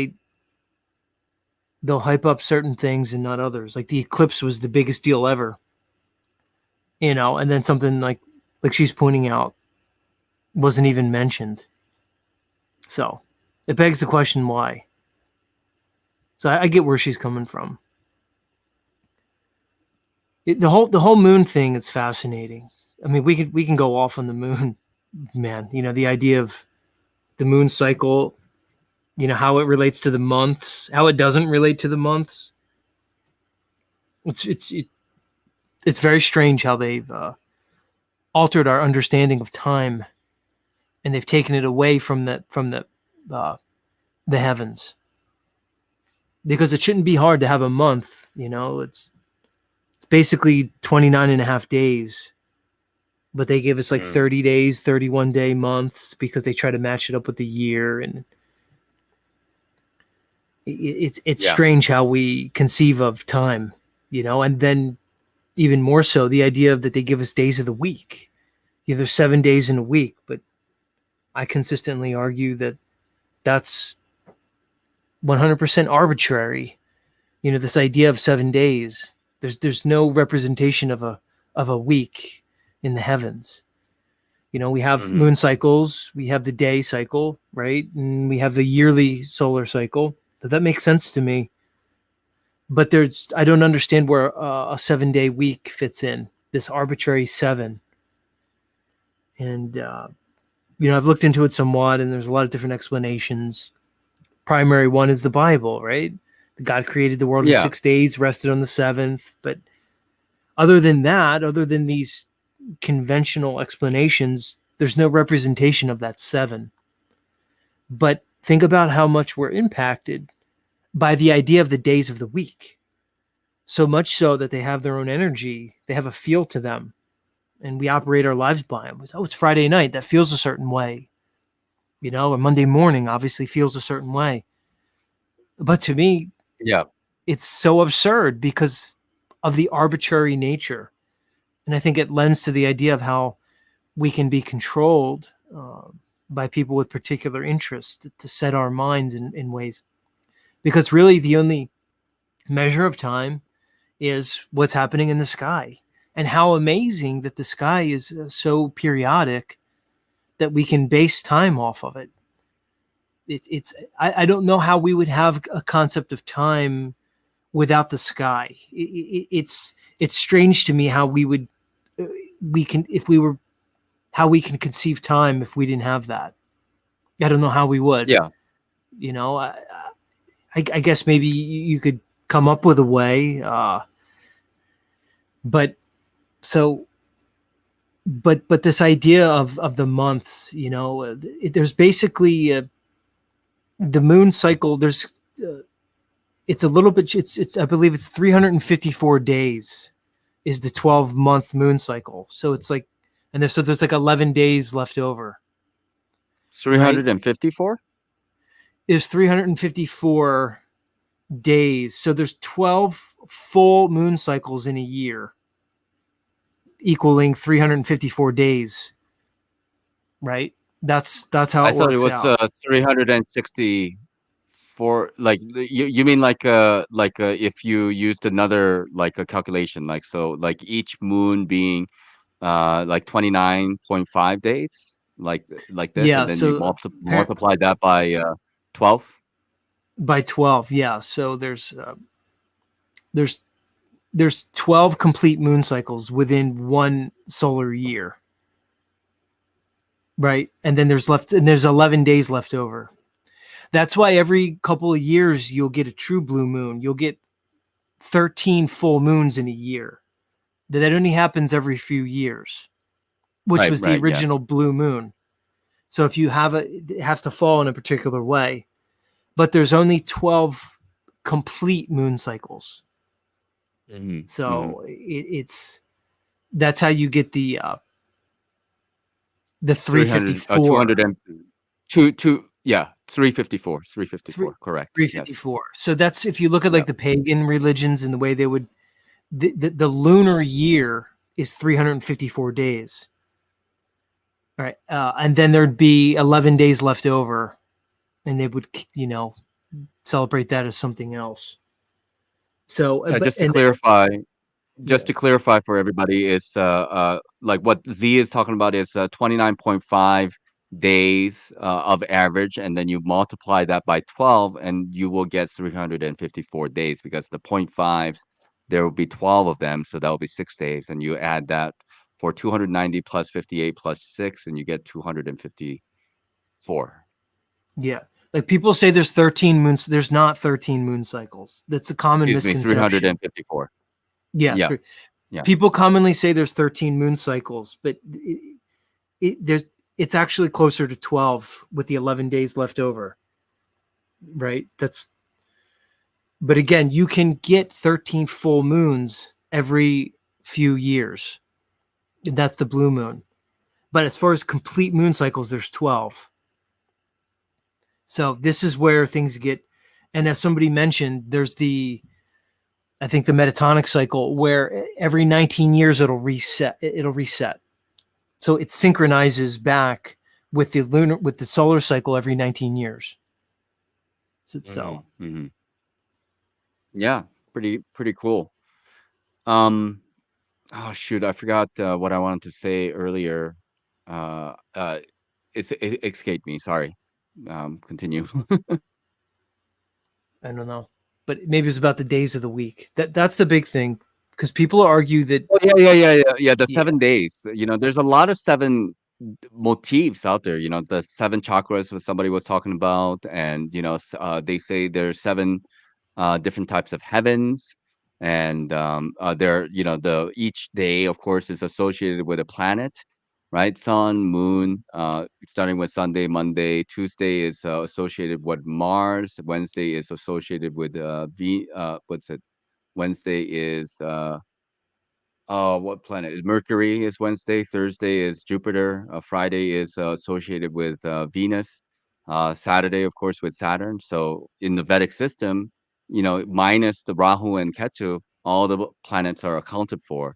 they'll hype up certain things and not others. Like the eclipse was the biggest deal ever, and then something like she's pointing out wasn't even mentioned. So it begs the question, why? So I get where she's coming from. The whole moon thing is fascinating. I mean, we can go off on the moon, man. The idea of the moon cycle, how it relates to the months, how it doesn't relate to the months. It's very strange how they've altered our understanding of time, and they've taken it away from the heavens, because it shouldn't be hard to have a month. It's basically 29 and a half days, but they give us like 30 days, 31 day months, because they try to match it up with the year. And it's strange how we conceive of time, and then even more so the idea of that they give us days of the week. There's 7 days in a week, but I consistently argue that that's 100% arbitrary. This idea of 7 days, there's no representation of a week in the heavens. We have moon cycles, we have the day cycle, right? And we have the yearly solar cycle. So that makes sense to me. But I don't understand where a 7 day week fits in, this arbitrary 7. And, I've looked into it somewhat, and there's a lot of different explanations. Primary one is the Bible, right? God created the world in 6 days, rested on the 7th. But other than that, other than these conventional explanations, there's no representation of that 7. But think about how much we're impacted by the idea of the days of the week. So much so that they have their own energy. They have a feel to them. And we operate our lives by them. It's Friday night. That feels a certain way. Or Monday morning obviously feels a certain way. But to me, it's so absurd because of the arbitrary nature. And I think it lends to the idea of how we can be controlled by people with particular interests to set our minds in ways. Because really the only measure of time is what's happening in the sky, and how amazing that the sky is so periodic that we can base time off of it. I don't know how we would have a concept of time without the sky. It's strange to me how we can conceive time if we didn't have that. I don't know how we would. Yeah. I guess maybe you could come up with a way, but this idea of the months, there's basically the moon cycle. There's it's a little bit. It's I believe it's 354 days is the 12-month moon cycle. So it's like, and there's like 11 days left over. 354. Right? Is 354 days. So there's 12 full moon cycles in a year, equaling 354 days. Right? That's how it works. I thought it was 364. Like you mean like if you used another like a calculation, like so like each moon being like 29.5 days, like this, and then you multiply that by 12. By 12, yeah. So there's 12 complete moon cycles within one solar year, right? And then there's 11 days left over. That's why every couple of years you'll get a true blue moon. You'll get 13 full moons in a year. That only happens every few years, which was the original blue moon. So if you have it has to fall in a particular way. But there's only 12 complete moon cycles. Mm-hmm. So it's that's how you get the 354. 354, correct. 354. Yes. So that's if you look at like the pagan religions and the way they would, the lunar year is 354 days. All right. And then there'd be 11 days left over. And they would, celebrate that as something else. So just to clarify for everybody, it's like what Z is talking about is 29.5 days of average, and then you multiply that by 12, and you will get 354 days because the 0.5s there will be 12 of them, so that will be 6 days, and you add that for 290 plus 58 plus 6, and you get 254. Yeah. Like people say there's 13 moons. There's not 13 moon cycles. That's a common misconception. 354. Yeah. People commonly say there's 13 moon cycles, but it's actually closer to 12 with the 11 days left over. Right? But again, you can get 13 full moons every few years. And that's the blue moon. But as far as complete moon cycles, there's 12. So this is where things get, and as somebody mentioned, there's I think the metatonic cycle where every 19 years it'll reset. So it synchronizes back with the solar cycle every 19 years. So yeah, pretty cool. Oh shoot, I forgot what I wanted to say earlier. It escaped me. Sorry. Continue. I don't know, but maybe it's about the days of the week. That's the big thing, because people argue that. Oh, yeah. The 7 days. There's a lot of 7 motifs out there. The 7 chakras, what somebody was talking about, and they say there's 7 different types of heavens, and each day, of course, is associated with a planet. Right, sun, moon, starting with Sunday, Monday, Tuesday is associated with Mars. Wednesday is associated with what's it? Wednesday is what planet is Mercury is Wednesday. Thursday is Jupiter. Friday is associated with Venus. Saturday, of course, with Saturn. So in the Vedic system, minus the Rahu and Ketu, all the planets are accounted for.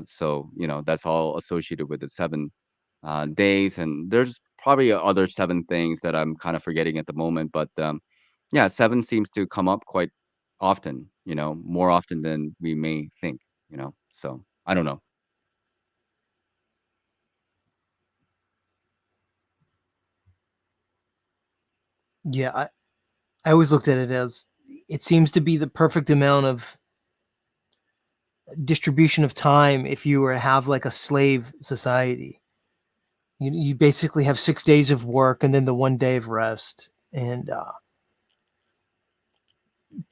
So that's all associated with the 7 days, and there's probably other 7 things that I'm kind of forgetting at the moment, but yeah, 7 seems to come up quite often, more often than we may think, so I don't know. Yeah, I always looked at it as it seems to be the perfect amount of distribution of time if you were to have like a slave society. You basically have 6 days of work and then the 1 day of rest. And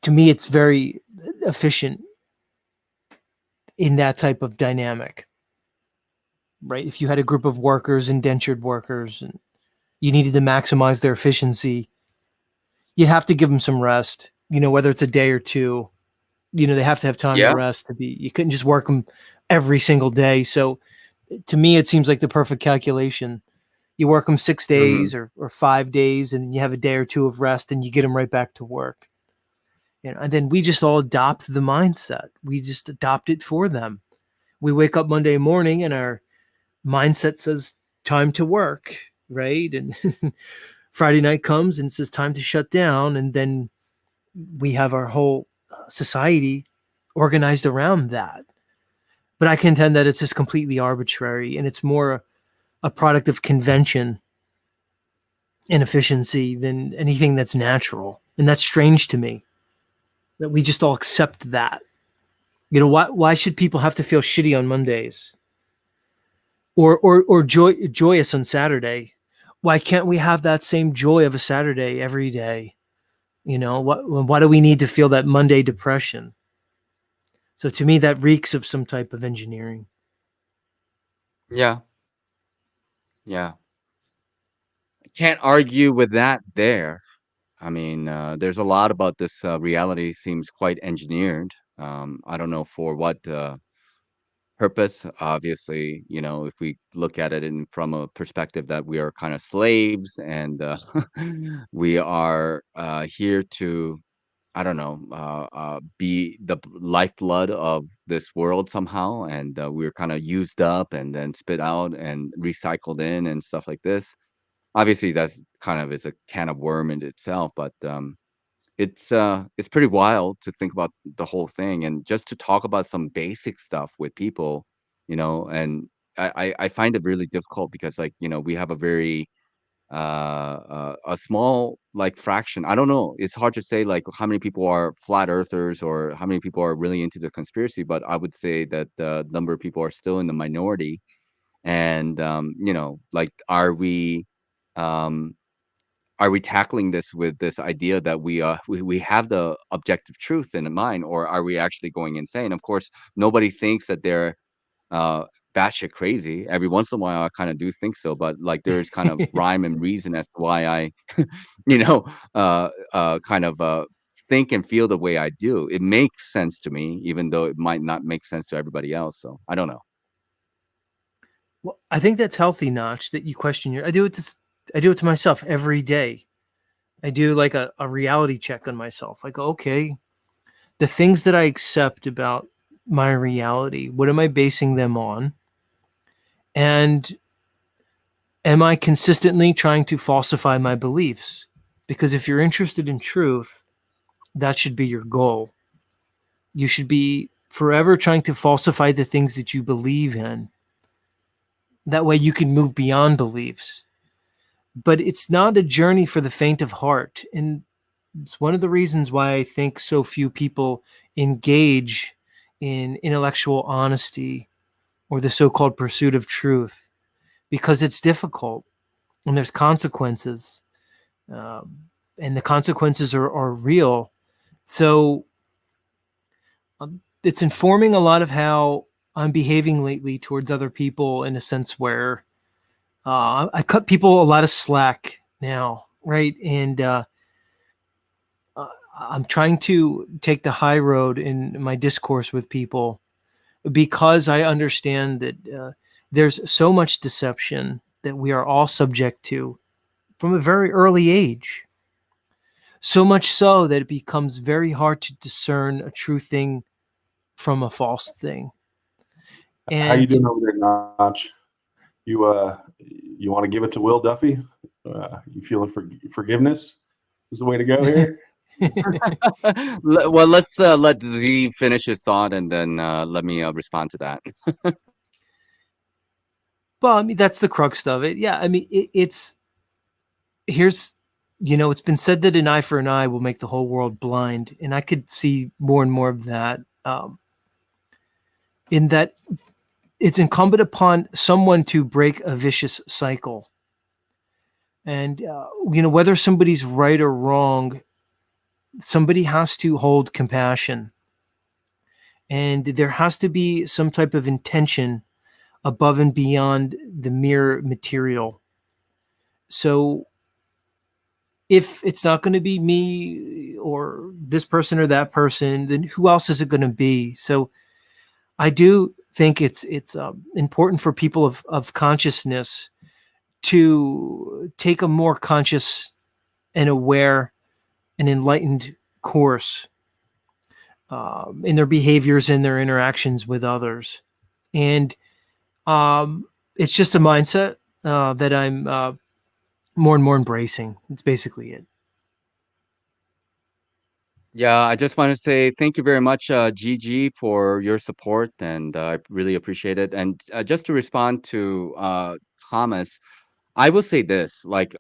to me, it's very efficient in that type of dynamic, right? If you had a group of workers, indentured workers, and you needed to maximize their efficiency, you'd have to give them some rest, whether it's a day or two. They have to have time to rest. You couldn't just work them every single day. So to me, it seems like the perfect calculation. You work them 6 days or 5 days, and you have a day or two of rest, and you get them right back to work. And then we just all adopt the mindset. We just adopt it for them. We wake up Monday morning, and our mindset says time to work, right? And Friday night comes and says time to shut down, and then we have our whole society organized around that. But I contend that it's just completely arbitrary, and it's more a product of convention and efficiency than anything that's natural. And that's strange to me that we just all accept that. Why should people have to feel shitty on Mondays or joyous on Saturday? Why can't we have that same joy of a Saturday every day? Why do we need to feel that Monday depression? So to me, that reeks of some type of engineering. Yeah. I can't argue with that there. I mean, there's a lot about this reality seems quite engineered. I don't know for what purpose. Obviously, if we look at it from a perspective that we are kind of slaves, and we are here to, I don't know, be the lifeblood of this world somehow, and we're kind of used up and then spit out and recycled in and stuff like this. Obviously, that's kind of is a can of worm in itself, but it's pretty wild to think about the whole thing, and just to talk about some basic stuff with people, and I find it really difficult because, like, we have a very a small, like, fraction. I don't know. It's hard to say, like, how many people are flat earthers or how many people are really into the conspiracy, but I would say that the number of people are still in the minority. And like, are we um are we tackling this with this idea that we have the objective truth in mind, or are we actually going insane? Of course, nobody thinks that they're uh batshit crazy. Every once in a while I kind of do think so, but like there's kind of rhyme and reason as to why I you know kind of think and feel the way I do. It makes sense to me, even though it might not make sense to everybody else. So I don't know. Well, I think that's healthy, Notch, that you question I do it to myself every day. I do like a reality check on myself. I go, okay, the things that I accept about my reality, what am I basing them on? And am I consistently trying to falsify my beliefs? Because if you're interested in truth, that should be your goal. You should be forever trying to falsify the things that you believe in. That way you can move beyond beliefs. But it's not a journey for the faint of heart. And it's one of the reasons why I think so few people engage in intellectual honesty or the so-called pursuit of truth, because it's difficult and there's consequences, and the consequences are real. So it's informing a lot of how I'm behaving lately towards other people, in a sense where I cut people a lot of slack now, right? And I'm trying to take the high road in my discourse with people, because I understand that there's so much deception that we are all subject to from a very early age. So much so that it becomes very hard to discern a true thing from a false thing. And how you doing over there, Notch? You want to give it to Will Duffy? You feeling forgiveness is the way to go here? Well, let's let Z finish his thought, and then let me respond to that. Well, I mean, that's the crux of it. Yeah, I mean, it's been said that an eye for an eye will make the whole world blind, and I could see more and more of that. In that, it's incumbent upon someone to break a vicious cycle, and whether somebody's right or wrong, somebody has to hold compassion, and there has to be some type of intention above and beyond the mere material. So if it's not going to be me or this person or that person, then who else is it going to be? So I do think it's important for people of consciousness to take a more conscious and aware and enlightened course in their behaviors and their interactions with others. And it's just a mindset that I'm more and more embracing. It's basically it. Yeah, I just want to say thank you very much, Gigi, for your support, and I really appreciate it. And just to respond to Thomas, I will say this: like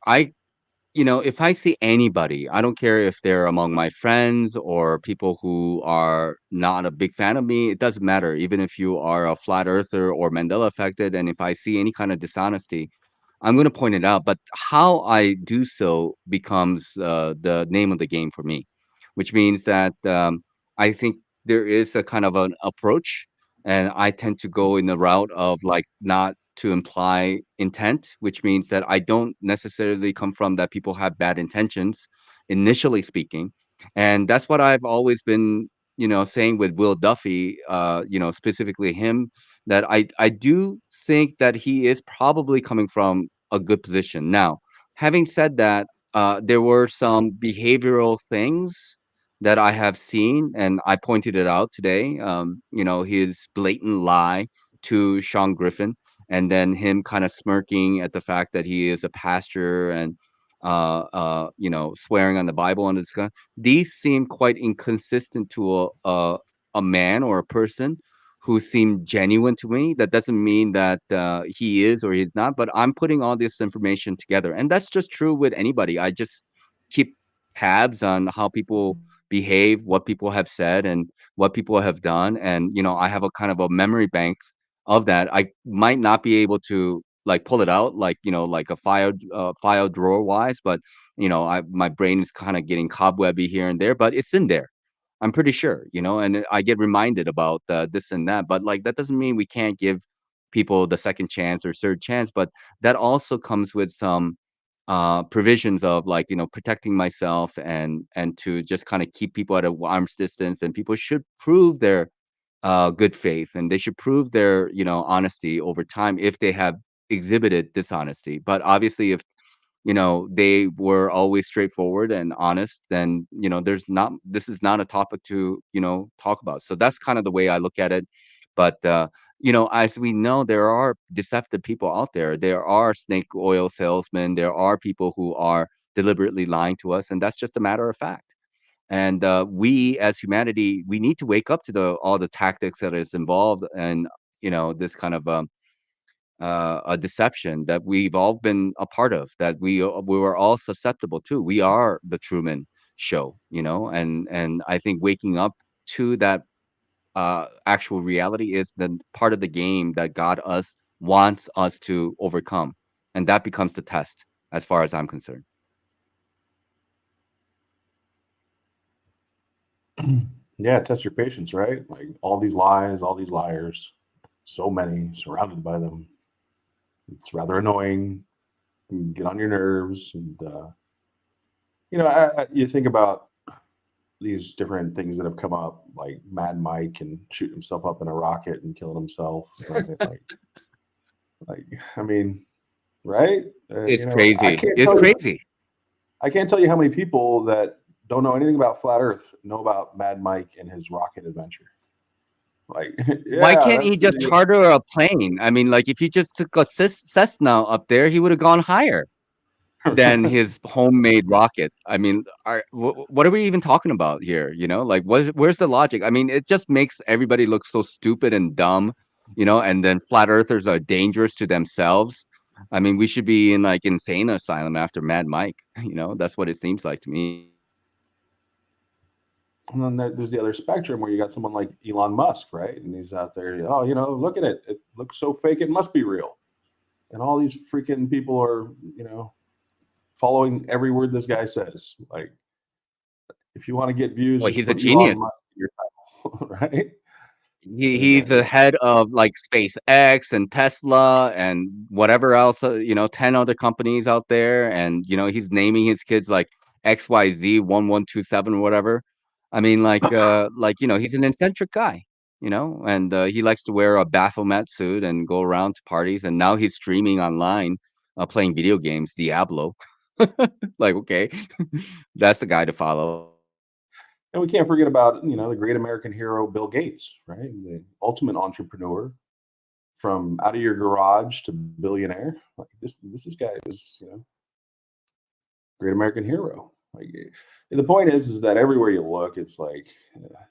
if I see anybody, I don't care if they're among my friends or people who are not a big fan of me, it doesn't matter. Even if you are a flat earther or Mandela affected, and if I see any kind of dishonesty, I'm going to point it out. But how I do so becomes the name of the game for me, which means that I think there is a kind of an approach, and I tend to go in the route of like not to imply intent, which means that I don't necessarily come from that people have bad intentions, initially speaking. And that's what I've always been, saying with Will Duffy, specifically him, that I do think that he is probably coming from a good position. Now, having said that, there were some behavioral things that I have seen, and I pointed it out today. His blatant lie to Sean Griffin, and then him kind of smirking at the fact that he is a pastor and swearing on the Bible and this kind. These seem quite inconsistent to a man or a person who seem genuine to me. That doesn't mean that he is or he's not, but I'm putting all this information together, and that's just true with anybody. I just keep tabs on how people behave, what people have said, and what people have done, and I have a kind of a memory bank of that. I might not be able to like pull it out like like a file drawer wise, but my brain is kind of getting cobwebby here and there, but it's in there. I'm pretty sure, and I get reminded about this and that. But like that doesn't mean we can't give people the second chance or third chance. But that also comes with some provisions of like protecting myself and to just kind of keep people at a arm's distance. And people should prove their good faith, and they should prove their honesty over time if they have exhibited dishonesty. But obviously, if they were always straightforward and honest, then this is not a topic to talk about. So that's kind of the way I look at it. But as we know, there are deceptive people out there. There are snake oil salesmen. There are people who are deliberately lying to us, and that's just a matter of fact. And we as humanity, we need to wake up to all the tactics that is involved, and this kind of a deception that we've all been a part of, that we were all susceptible to. We are the Truman Show, and I think waking up to that actual reality is the part of the game that God wants us to overcome, and that becomes the test, as far as I'm concerned. Yeah, test your patience, right? Like all these lies, all these liars, so many surrounded by them. It's rather annoying. You get on your nerves, and you think about these different things that have come up, like Mad Mike and shooting himself up in a rocket and killing himself. Right? I mean, right? It's crazy. It's crazy. I can't tell you how many people that don't know anything about flat Earth know about Mad Mike and his rocket adventure. Like, yeah, why can't he just charter a plane? I mean, like if he just took a Cessna up there, he would have gone higher than his homemade rocket. I mean, what are we even talking about here? Like where's the logic? I mean, it just makes everybody look so stupid and dumb, and then flat earthers are dangerous to themselves. I mean, we should be in like insane asylum after Mad Mike. That's what it seems like to me. And then there's the other spectrum where you got someone like Elon Musk, right? And he's out there, look at it. It looks so fake, it must be real. And all these freaking people are, following every word this guy says. Like, if you want to get views, well, he's a genius, right? He's the head of like SpaceX and Tesla and whatever else, 10 other companies out there. And, he's naming his kids like XYZ1127 or whatever. I mean, he's an eccentric guy, and he likes to wear a Baphomet suit and go around to parties. And now he's streaming online, playing video games, Diablo. Like, okay, that's the guy to follow. And we can't forget about, the great American hero, Bill Gates, right? The ultimate entrepreneur, from out of your garage to billionaire. Like this guy is, great American hero. Like, the point is that everywhere you look, it's like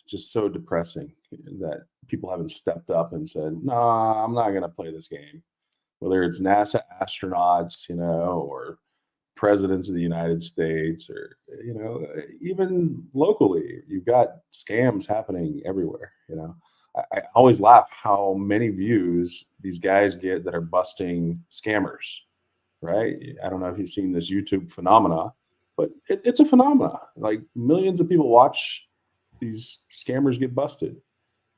just so depressing that people haven't stepped up and said, "No, I'm not going to play this game." Whether it's NASA astronauts, or presidents of the United States, or even locally, you've got scams happening everywhere. I always laugh how many views these guys get that are busting scammers, right? I don't know if you've seen this YouTube phenomena, but it's a phenomena. Like millions of people watch these scammers get busted.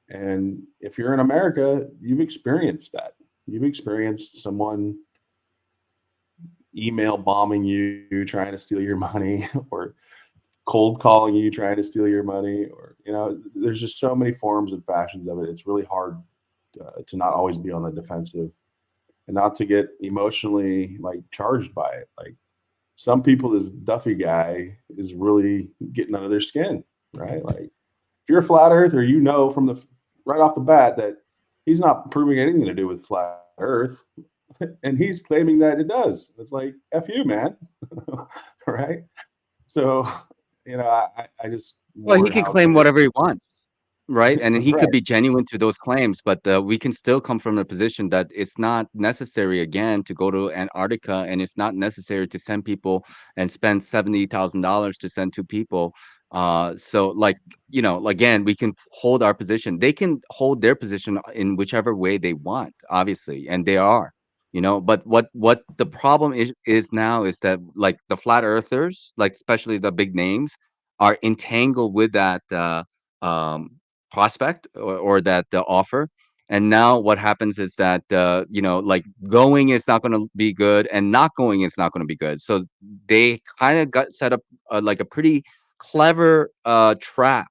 And if you're in America, you've experienced that. You've experienced someone email bombing you, trying to steal your money, or cold calling you, trying to steal your money, or, there's just so many forms and fashions of it. It's really hard to not always be on the defensive and not to get emotionally like charged by it. Like, some people, this Duffy guy is really getting under their skin, right? Like, if you're a flat earther, from right off the bat that he's not proving anything to do with flat earth, and he's claiming that it does. It's like, F you, man. Right? So, I just... Well, he can claim whatever he wants, right? And he could be genuine to those claims, but we can still come from a position that it's not necessary, again, to go to Antarctica, and it's not necessary to send people and spend $70,000 to send 2 people. So, again, we can hold our position. They can hold their position in whichever way they want, obviously, and they are. you know. But what the problem is now is that like the flat earthers, like especially the big names, are entangled with that um, prospect or that offer. And now what happens is that you know, like going is not going to be good, and not going is not going to be good. So they kind of got set up like a pretty clever trap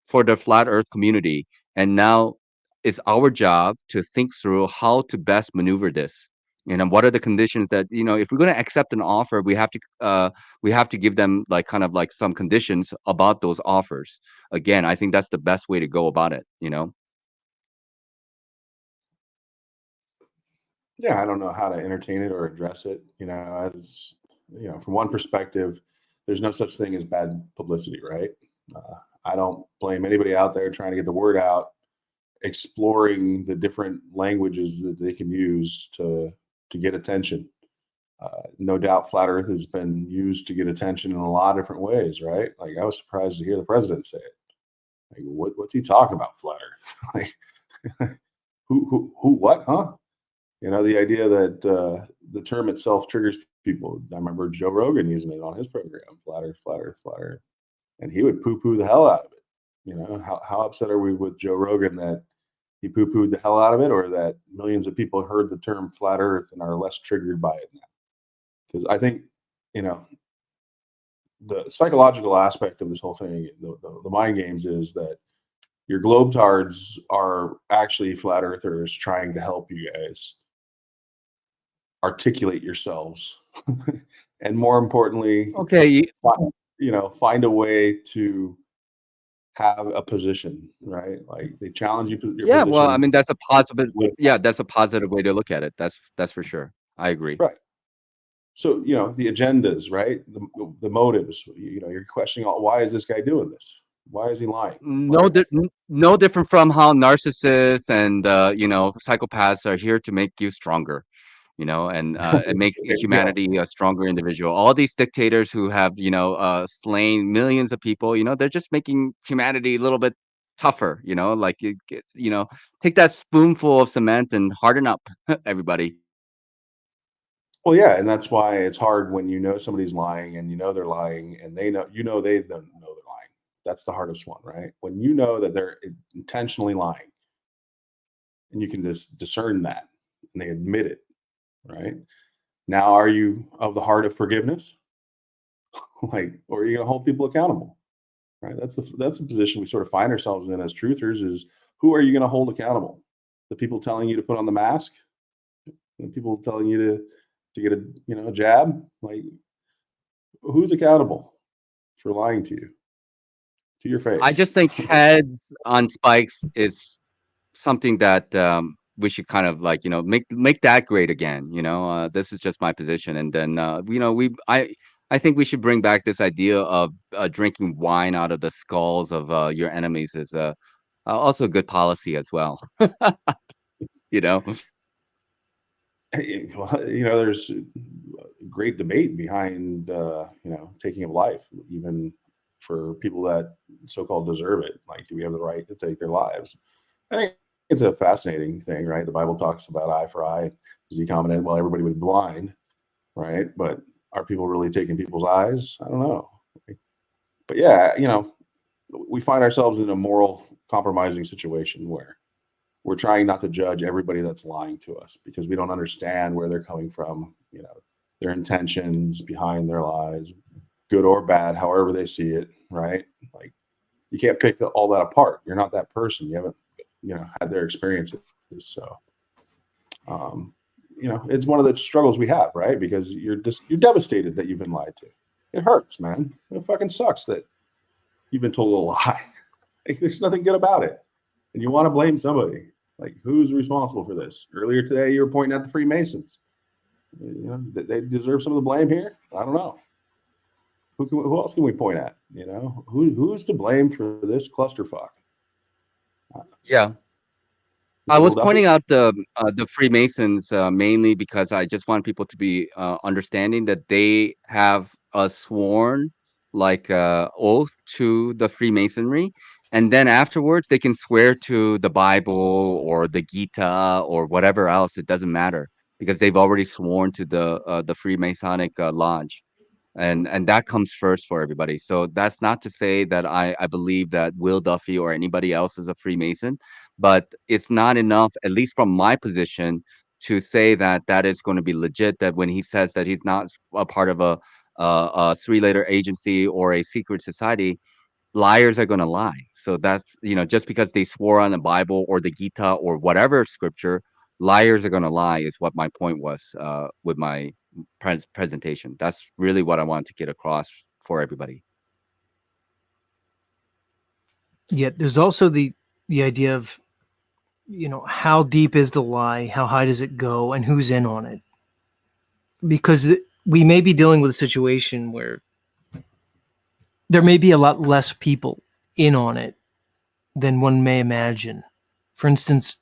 for the flat earth community. And now it's our job to think through how to best maneuver this. You know, what are the conditions that, you know, if we're going to accept an offer, we have to give them like kind of like some conditions about those offers. Again, I think that's the best way to go about it, you know. Yeah, I don't know how to entertain it or address it. You know, as you know, from one perspective, there's no such thing as bad publicity, right? I don't blame anybody out there trying to get the word out, exploring the different languages that they can use to get attention. No doubt, flat Earth has been used to get attention in a lot of different ways, right? Like I was surprised to hear the president say it. Like, what's he talking about, flat Earth? Like, who, what, huh? You know, the idea that the term itself triggers people. I remember Joe Rogan using it on his program, flat Earth, flat Earth, flat Earth, and he would poo-poo the hell out of it. You know, how upset are we with Joe Rogan that he poo-pooed the hell out of it, or that millions of people heard the term flat Earth and are less triggered by it now? Because I think, you know, the psychological aspect of this whole thing, the mind games, is that your globetards are actually flat earthers trying to help you guys articulate yourselves, and more importantly, Okay. you know, find a way to have a position, right? Like they challenge you. Yeah. Well, I mean, that's a positive. Yeah, that's a positive way to look at it. That's for sure. I agree. Right. So, you know, the agendas, right? The motives, you know, you're questioning, why is this guy doing this? Why is he lying? No different from how narcissists and you know, psychopaths are here to make you stronger, you know, and make humanity a stronger individual. All these dictators who have, you know, slain millions of people, you know, they're just making humanity a little bit tougher, you know, like you know, take that spoonful of cement and harden up, everybody. Well, yeah, and that's why it's hard when you know somebody's lying and you know they're lying and they know, you know, they don't know they're lying. That's the hardest one, right? When you know that they're intentionally lying and you can just discern that and they admit it, right? Now, are you of the heart of forgiveness? Like, or are you going to hold people accountable? Right? That's the position we sort of find ourselves in as truthers, is who are you going to hold accountable? The people telling you to put on the mask? The people telling you to get a, you know, a jab? Like, who's accountable for lying to you, to your face? I just think heads on spikes is something that we should kind of like, you know, make that great again. You know, this is just my position. And then you know, I think we should bring back this idea of drinking wine out of the skulls of your enemies is also a good policy as well. You know. You know, there's great debate behind you know, taking of life, even for people that so-called deserve it. Like, do we have the right to take their lives? I think it's a fascinating thing, right? The Bible talks about eye for eye. As he commented, well, everybody was blind, right? But are people really taking people's eyes? I don't know. But yeah, you know, we find ourselves in a moral compromising situation where we're trying not to judge everybody that's lying to us because we don't understand where they're coming from, you know, their intentions behind their lies, good or bad, however they see it, right? Like, you can't pick all that apart. You're not that person. You haven't, you know, had their experiences. So, you know, it's one of the struggles we have, right? Because you're devastated that you've been lied to. It hurts, man. It fucking sucks that you've been told a lie. Like, there's nothing good about it. And you want to blame somebody. Like, who's responsible for this? Earlier today, you were pointing at the Freemasons. You know, they deserve some of the blame here. I don't know. Who else can we point at? You know, who's to blame for this clusterfuck? Yeah. I was pointing out the Freemasons mainly because I just want people to be understanding that they have a sworn like oath to the Freemasonry, and then afterwards they can swear to the Bible or the Gita or whatever else. It doesn't matter because they've already sworn to the Freemasonic lodge, and that comes first for everybody. So that's not to say that I believe that Will Duffy or anybody else is a Freemason, but it's not enough, at least from my position, to say that that is going to be legit. That when he says that he's not a part of a three-letter agency or a secret society, liars are going to lie. So that's, just because they swore on the Bible or the Gita or whatever scripture, liars are going to lie, is what my point was with my presentation. That's really what I wanted to get across for everybody. Yeah, there's also the idea of, how deep is the lie? How high does it go? And who's in on it? Because we may be dealing with a situation where there may be a lot less people in on it than one may imagine. For instance,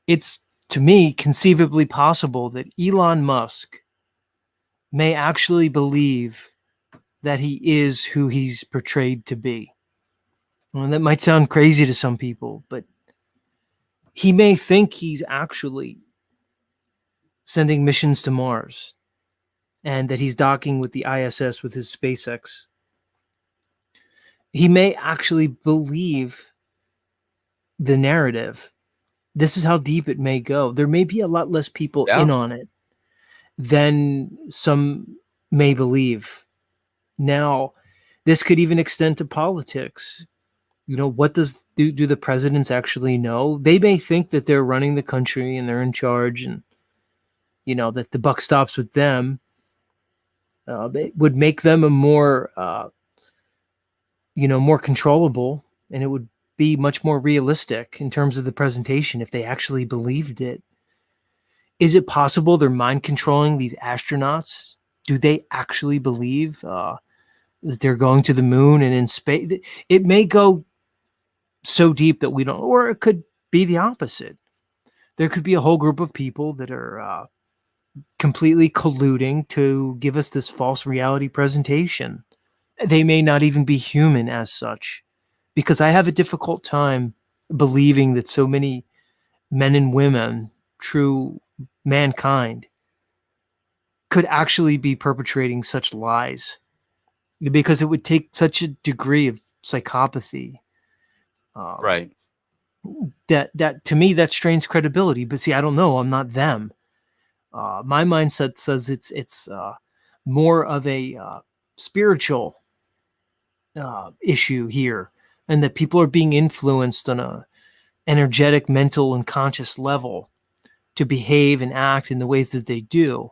it's, to me, conceivably possible that Elon Musk may actually believe that he is who he's portrayed to be. Well, that might sound crazy to some people, but he may think he's actually sending missions to Mars and that he's docking with the ISS with his SpaceX. He may actually believe the narrative. This is how deep it may go. There may be a lot less people in on it than some may believe. Now, this could even extend to politics. What do the presidents actually know? They may think that they're running the country and they're in charge, and that the buck stops with them. It would make them a more more controllable, and it would be much more realistic in terms of the presentation if they actually believed it. Is it possible they're mind controlling these astronauts? Do they actually believe that they're going to the moon and in space? It may go so deep that we don't, or it could be the opposite. There could be a whole group of people that are completely colluding to give us this false reality presentation. They may not even be human as such, because I have a difficult time believing that so many men and women, true mankind, could actually be perpetrating such lies, because it would take such a degree of psychopathy. Right. That to me, that strains credibility. But see, I don't know. I'm not them. My mindset says it's more of a spiritual issue here, and that people are being influenced on a energetic, mental, and conscious level to behave and act in the ways that they do,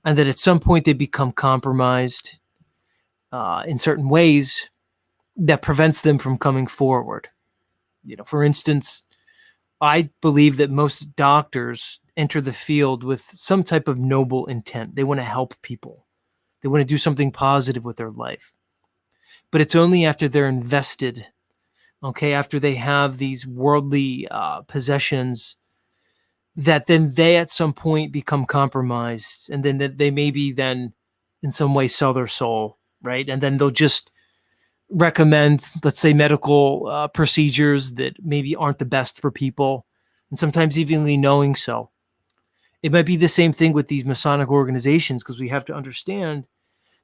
and that at some point they become compromised in certain ways that prevents them from coming forward. For instance, I believe that most doctors enter the field with some type of noble intent. They want to help people. They want to do something positive with their life. But it's only after they're invested, after they have these worldly possessions, that then they at some point become compromised, and then that they maybe then in some way sell their soul, right? And then they'll just recommend, let's say, medical procedures that maybe aren't the best for people, and sometimes evenly knowing so. It might be the same thing with these Masonic organizations, because we have to understand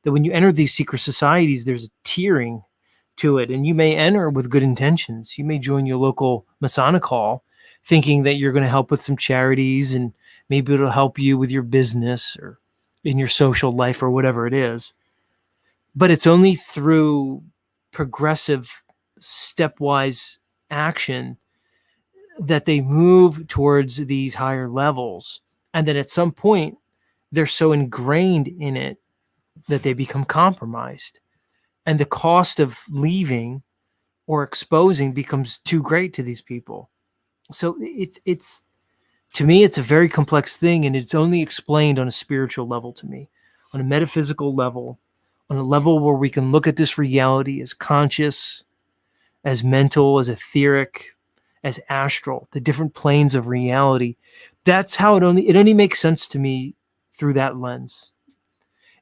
that when you enter these secret societies, there's a tiering to it, and you may enter with good intentions. You may join your local Masonic hall thinking that you're going to help with some charities, and maybe it'll help you with your business or in your social life or whatever it is. But it's only through progressive, stepwise action that they move towards these higher levels. And then at some point, they're so ingrained in it that they become compromised. And the cost of leaving or exposing becomes too great to these people. So it's to me, it's a very complex thing, and it's only explained on a spiritual level to me, on a metaphysical level, on a level where we can look at this reality as conscious, as mental, as etheric, as astral, the different planes of reality. That's how it only makes sense to me through that lens.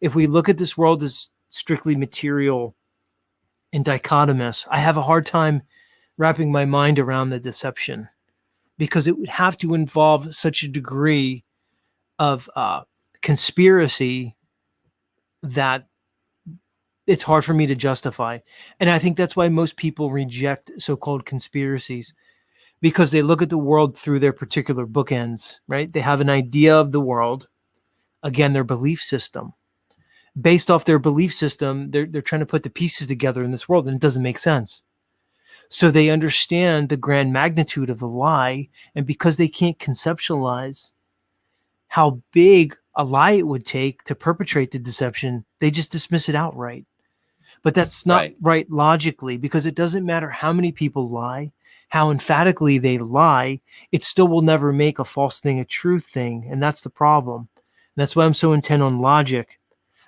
If we look at this world as strictly material and dichotomous, I have a hard time wrapping my mind around the deception, because it would have to involve such a degree of conspiracy that it's hard for me to justify. And I think that's why most people reject so-called conspiracies, because they look at the world through their particular bookends, right? They have an idea of the world, again, their belief system. Based off their belief system, they're trying to put the pieces together in this world, and it doesn't make sense. So they understand the grand magnitude of the lie, and because they can't conceptualize how big a lie it would take to perpetrate the deception, they just dismiss it outright. But that's not right logically, because it doesn't matter how many people lie, how emphatically they lie, it still will never make a false thing a true thing. And that's the problem. And that's why I'm so intent on logic,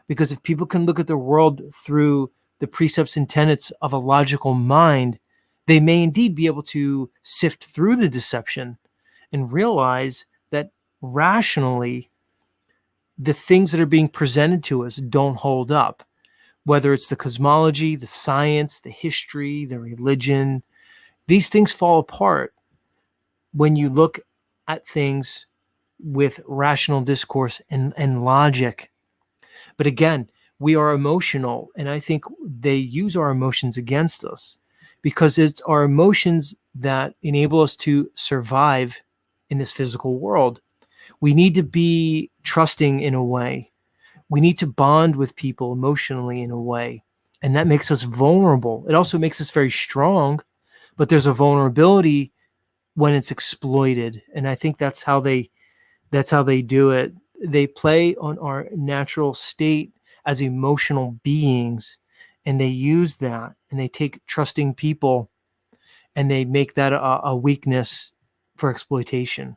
because if people can look at the world through the precepts and tenets of a logical mind, they may indeed be able to sift through the deception and realize that rationally, the things that are being presented to us don't hold up. Whether it's the cosmology, the science, the history, the religion, these things fall apart when you look at things with rational discourse and logic. But again, we are emotional, and I think they use our emotions against us, because it's our emotions that enable us to survive in this physical world. We need to be trusting in a way. We need to bond with people emotionally in a way, and that makes us vulnerable. It also makes us very strong, but there's a vulnerability when it's exploited, and I think that's how they do it. They play on our natural state as emotional beings, and they use that, and they take trusting people and they make that a weakness for exploitation.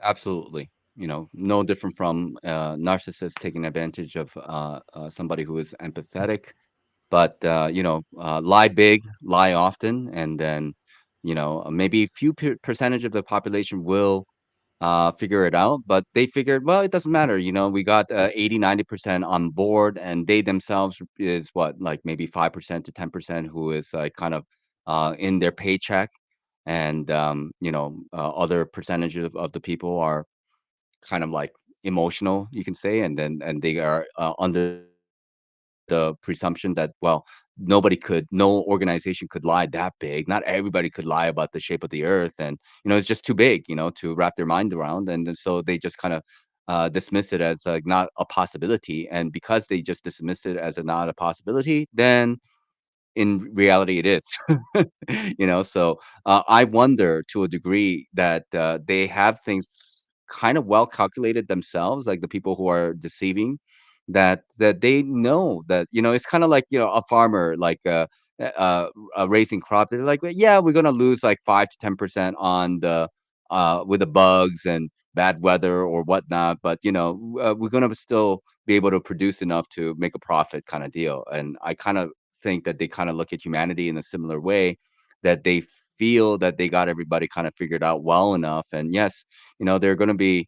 Absolutely. No different from narcissists taking advantage of somebody who is empathetic, but lie big, lie often, and then maybe a few percentage of the population will figure it out, but they figured, well, it doesn't matter. We got 80-90% on board, and they themselves is what, like maybe 5% to 10% who is like kind of in their paycheck, and other percentage of the people are kind of like emotional, you can say, and they are under the presumption that, well, no organization could lie that big. Not everybody could lie about the shape of the earth, and it's just too big, to wrap their mind around, and then so they just kind of dismiss it as like not a possibility. And because they just dismiss it as a not a possibility, then in reality it is. So I wonder to a degree that they have things kind of well calculated themselves, like the people who are deceiving, that they know that, it's kind of like, a farmer, like raising crop. They're like, "Well, yeah, we're gonna lose like 5 to 10% on the with the bugs and bad weather or whatnot, but we're gonna still be able to produce enough to make a profit," kind of deal. And I kind of think that they kind of look at humanity in a similar way, that they feel that they got everybody kind of figured out well enough. And yes, there are going to be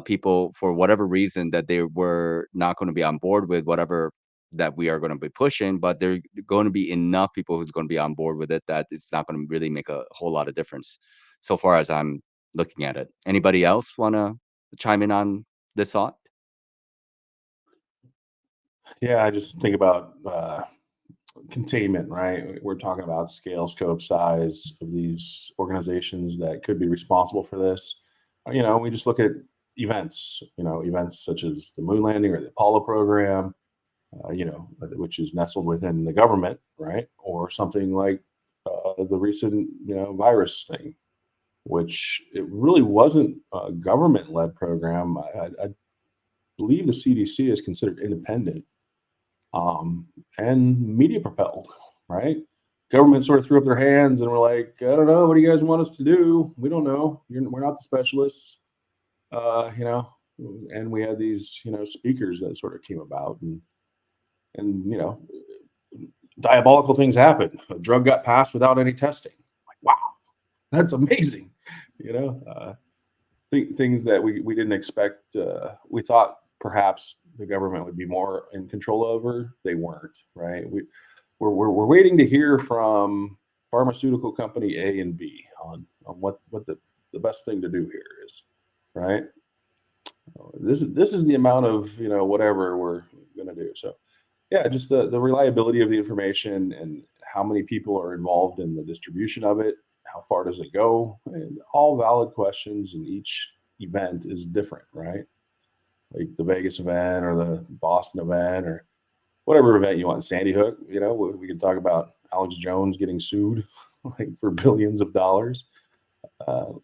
people, for whatever reason, that they were not going to be on board with whatever that we are going to be pushing, but there are going to be enough people who's going to be on board with it that it's not going to really make a whole lot of difference, so far as I'm looking at it. Anybody else want to chime in on this thought? Yeah, I just think about containment, right? We're talking about scale, scope, size of these organizations that could be responsible for this. We just look at events, events such as the moon landing or the Apollo program, which is nestled within the government, right? Or something like the recent, virus thing, which it really wasn't a government-led program. I believe the CDC is considered independent and media propelled, right? Government sort of threw up their hands and were like, I don't know, what do you guys want us to do? We don't know. We're not the specialists, and we had these, speakers that sort of came about, and diabolical things happened. A drug got passed without any testing. Like, wow, that's amazing. Things that we didn't expect. We thought perhaps the government would be more in control over. They weren't, right? We're waiting to hear from pharmaceutical company A and B on what the best thing to do here is, right? this is the amount of, whatever we're going to do. So yeah, just the reliability of the information and how many people are involved in the distribution of it. How far does it go? And all valid questions, and each event is different, right? Like the Vegas event or the Boston event or whatever event you want. Sandy Hook, we can talk about Alex Jones getting sued like for billions of dollars. And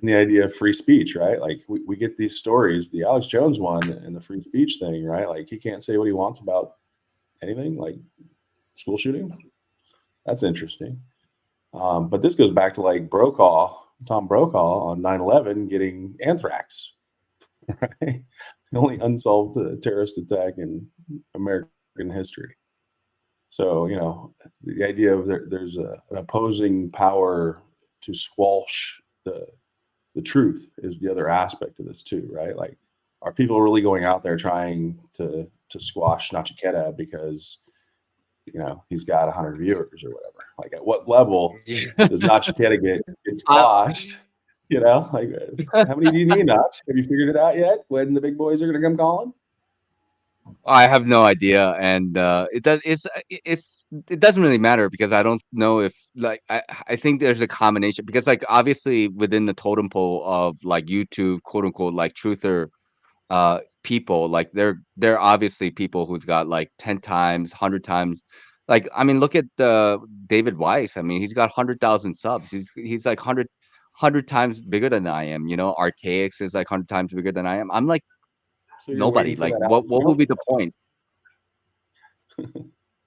the idea of free speech, right? Like we get these stories, the Alex Jones one and the free speech thing, right? Like he can't say what he wants about anything, like school shootings. That's interesting. But this goes back to like Tom Brokaw on 9/11 getting anthrax, right? The only unsolved terrorist attack in American history. So, the idea of there's an opposing power to squelch the truth is the other aspect of this too, right? Like, are people really going out there trying to squash Nachiketa because he's got 100 viewers or whatever? Like, at what level does Nachiketa get squashed? Like, how many do you need, Nach? Have you figured it out yet? When the big boys are going to come calling? I have no idea, and it doesn't really matter because I don't know if I think there's a combination because like obviously within the totem pole of like YouTube quote unquote like truther people, like they're obviously people who's got like 10 times 100 times, like I mean look at David Weiss. I mean he's got 100,000 subs. He's like 100 times bigger than I am. Archaics is like 100 times bigger than I am. I'm like nobody. Like what will be the point?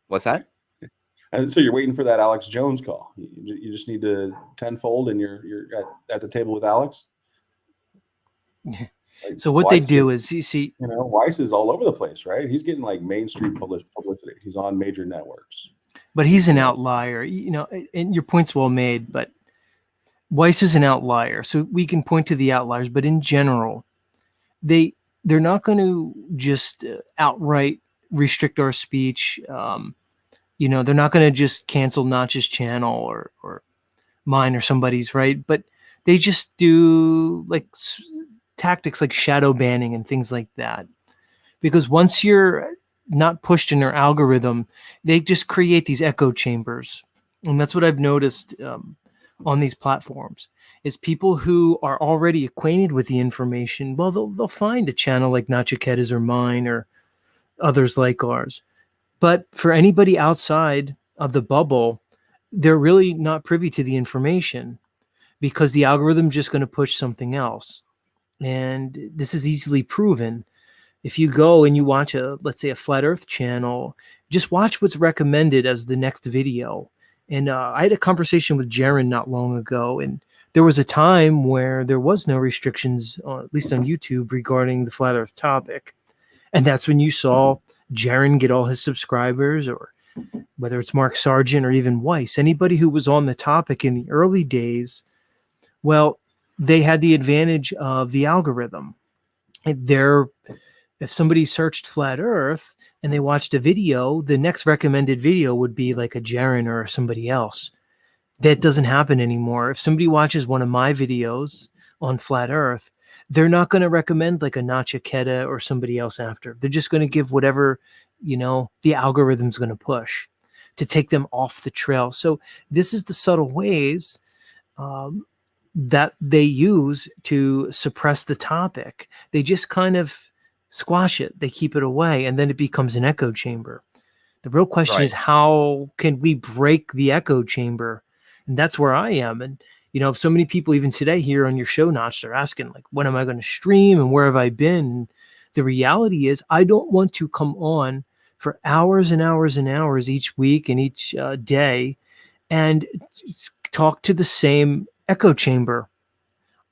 What's that? And so you're waiting for that Alex Jones call. You just need to tenfold and you're at the table with Alex. Like, so what Weiss they do is you see, Weiss is all over the place, right? He's getting like mainstream publicity. He's on major networks, but he's an outlier, and your point's well made, but Weiss is an outlier. So we can point to the outliers, but in general, they're not going to just outright restrict our speech. They're not going to just cancel Notch's channel or mine or somebody's, right? But they just do like tactics like shadow banning and things like that. Because once you're not pushed in their algorithm, they just create these echo chambers. And that's what I've noticed on these platforms. Is people who are already acquainted with the information, well, they'll find a channel like Nachiketa's or mine or others like ours. But for anybody outside of the bubble, they're really not privy to the information because the algorithm's just going to push something else. And this is easily proven. If you go and you watch let's say a Flat Earth channel, just watch what's recommended as the next video. And I had a conversation with Jaron not long ago, and there was a time where there was no restrictions, at least on YouTube, regarding the Flat Earth topic. And that's when you saw Jaron get all his subscribers, or whether it's Mark Sargent or even Weiss, anybody who was on the topic in the early days, well, they had the advantage of the algorithm. If somebody searched Flat Earth and they watched a video, the next recommended video would be like a Jaron or somebody else. That doesn't happen anymore. If somebody watches one of my videos on Flat Earth, they're not going to recommend like a Nachiketa or somebody else after. They're just going to give whatever, the algorithm's going to push to take them off the trail. So this is the subtle ways that they use to suppress the topic. They just kind of squash it. They keep it away, and then it becomes an echo chamber. The real question is, how can we break the echo chamber? And that's where I am. And, so many people even today here on your show, Notch, they're asking, like, when am I going to stream and where have I been? And the reality is I don't want to come on for hours and hours and hours each week and each day and talk to the same echo chamber.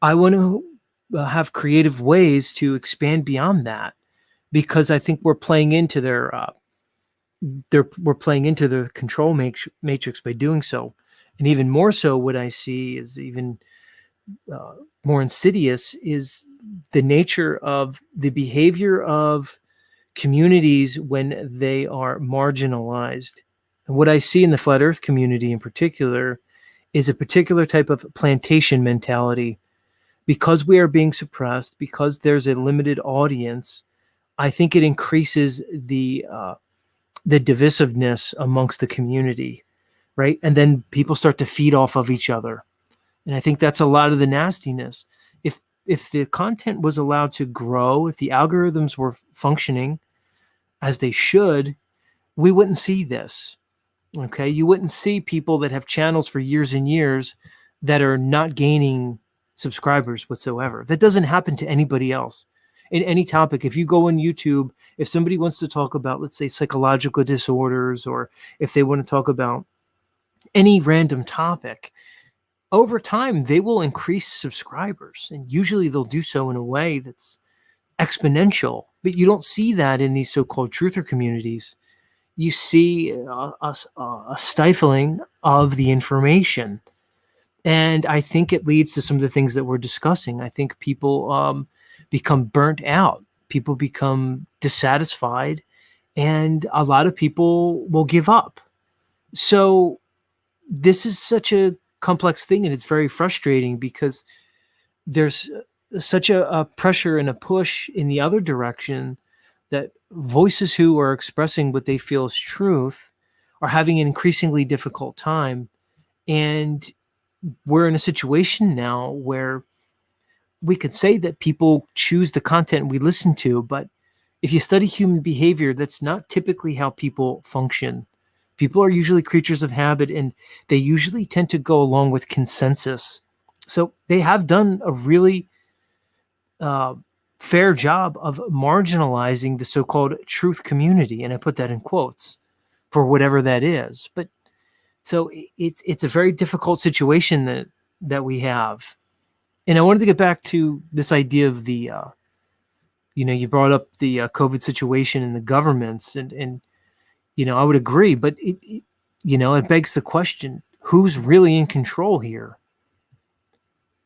I want to have creative ways to expand beyond that, because I think we're playing into we're playing into the control matrix by doing so. And even more so, what I see is even more insidious is the nature of the behavior of communities when they are marginalized. And what I see in the Flat Earth community in particular is a particular type of plantation mentality, because we are being suppressed, because there's a limited audience, I think it increases the divisiveness amongst the community, right? And then people start to feed off of each other. And I think that's a lot of the nastiness. If the content was allowed to grow, if the algorithms were functioning as they should, we wouldn't see this. Okay, you wouldn't see people that have channels for years and years that are not gaining subscribers whatsoever. That doesn't happen to anybody else in any topic. If you go on YouTube, if somebody wants to talk about, let's say, psychological disorders, or if they want to talk about any random topic, over time they will increase subscribers, and usually they'll do so in a way that's exponential. But you don't see that in these so-called truther communities. You see a stifling of the information. And I think it leads to some of the things that we're discussing. I think people become burnt out. People become dissatisfied. And a lot of people will give up. So this is such a complex thing, and it's very frustrating because there's such a pressure and a push in the other direction that voices who are expressing what they feel is truth are having an increasingly difficult time. And we're in a situation now where we could say that people choose the content we listen to, but if you study human behavior, that's not typically how people function. People are usually creatures of habit, and they usually tend to go along with consensus. So they have done a really fair job of marginalizing the so-called truth community, and I put that in quotes for whatever that is. But so it's a very difficult situation that we have. And I wanted to get back to this idea of the you brought up the COVID situation and the governments, and I would agree, but it begs the question, who's really in control here?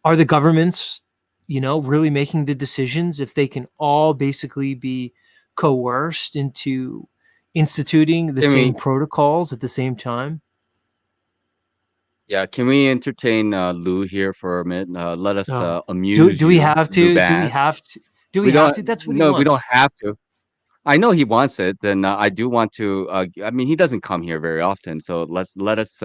Are the governments, really making the decisions if they can all basically be coerced into instituting the same protocols at the same time? Yeah, can we entertain Lou here for a minute? Let us amuse do we you, have to? Lou Do we Bass. have to? Do we have to? That's what he wants. No, we don't have to. I know he wants it, and I do want to. I mean, he doesn't come here very often, so let us.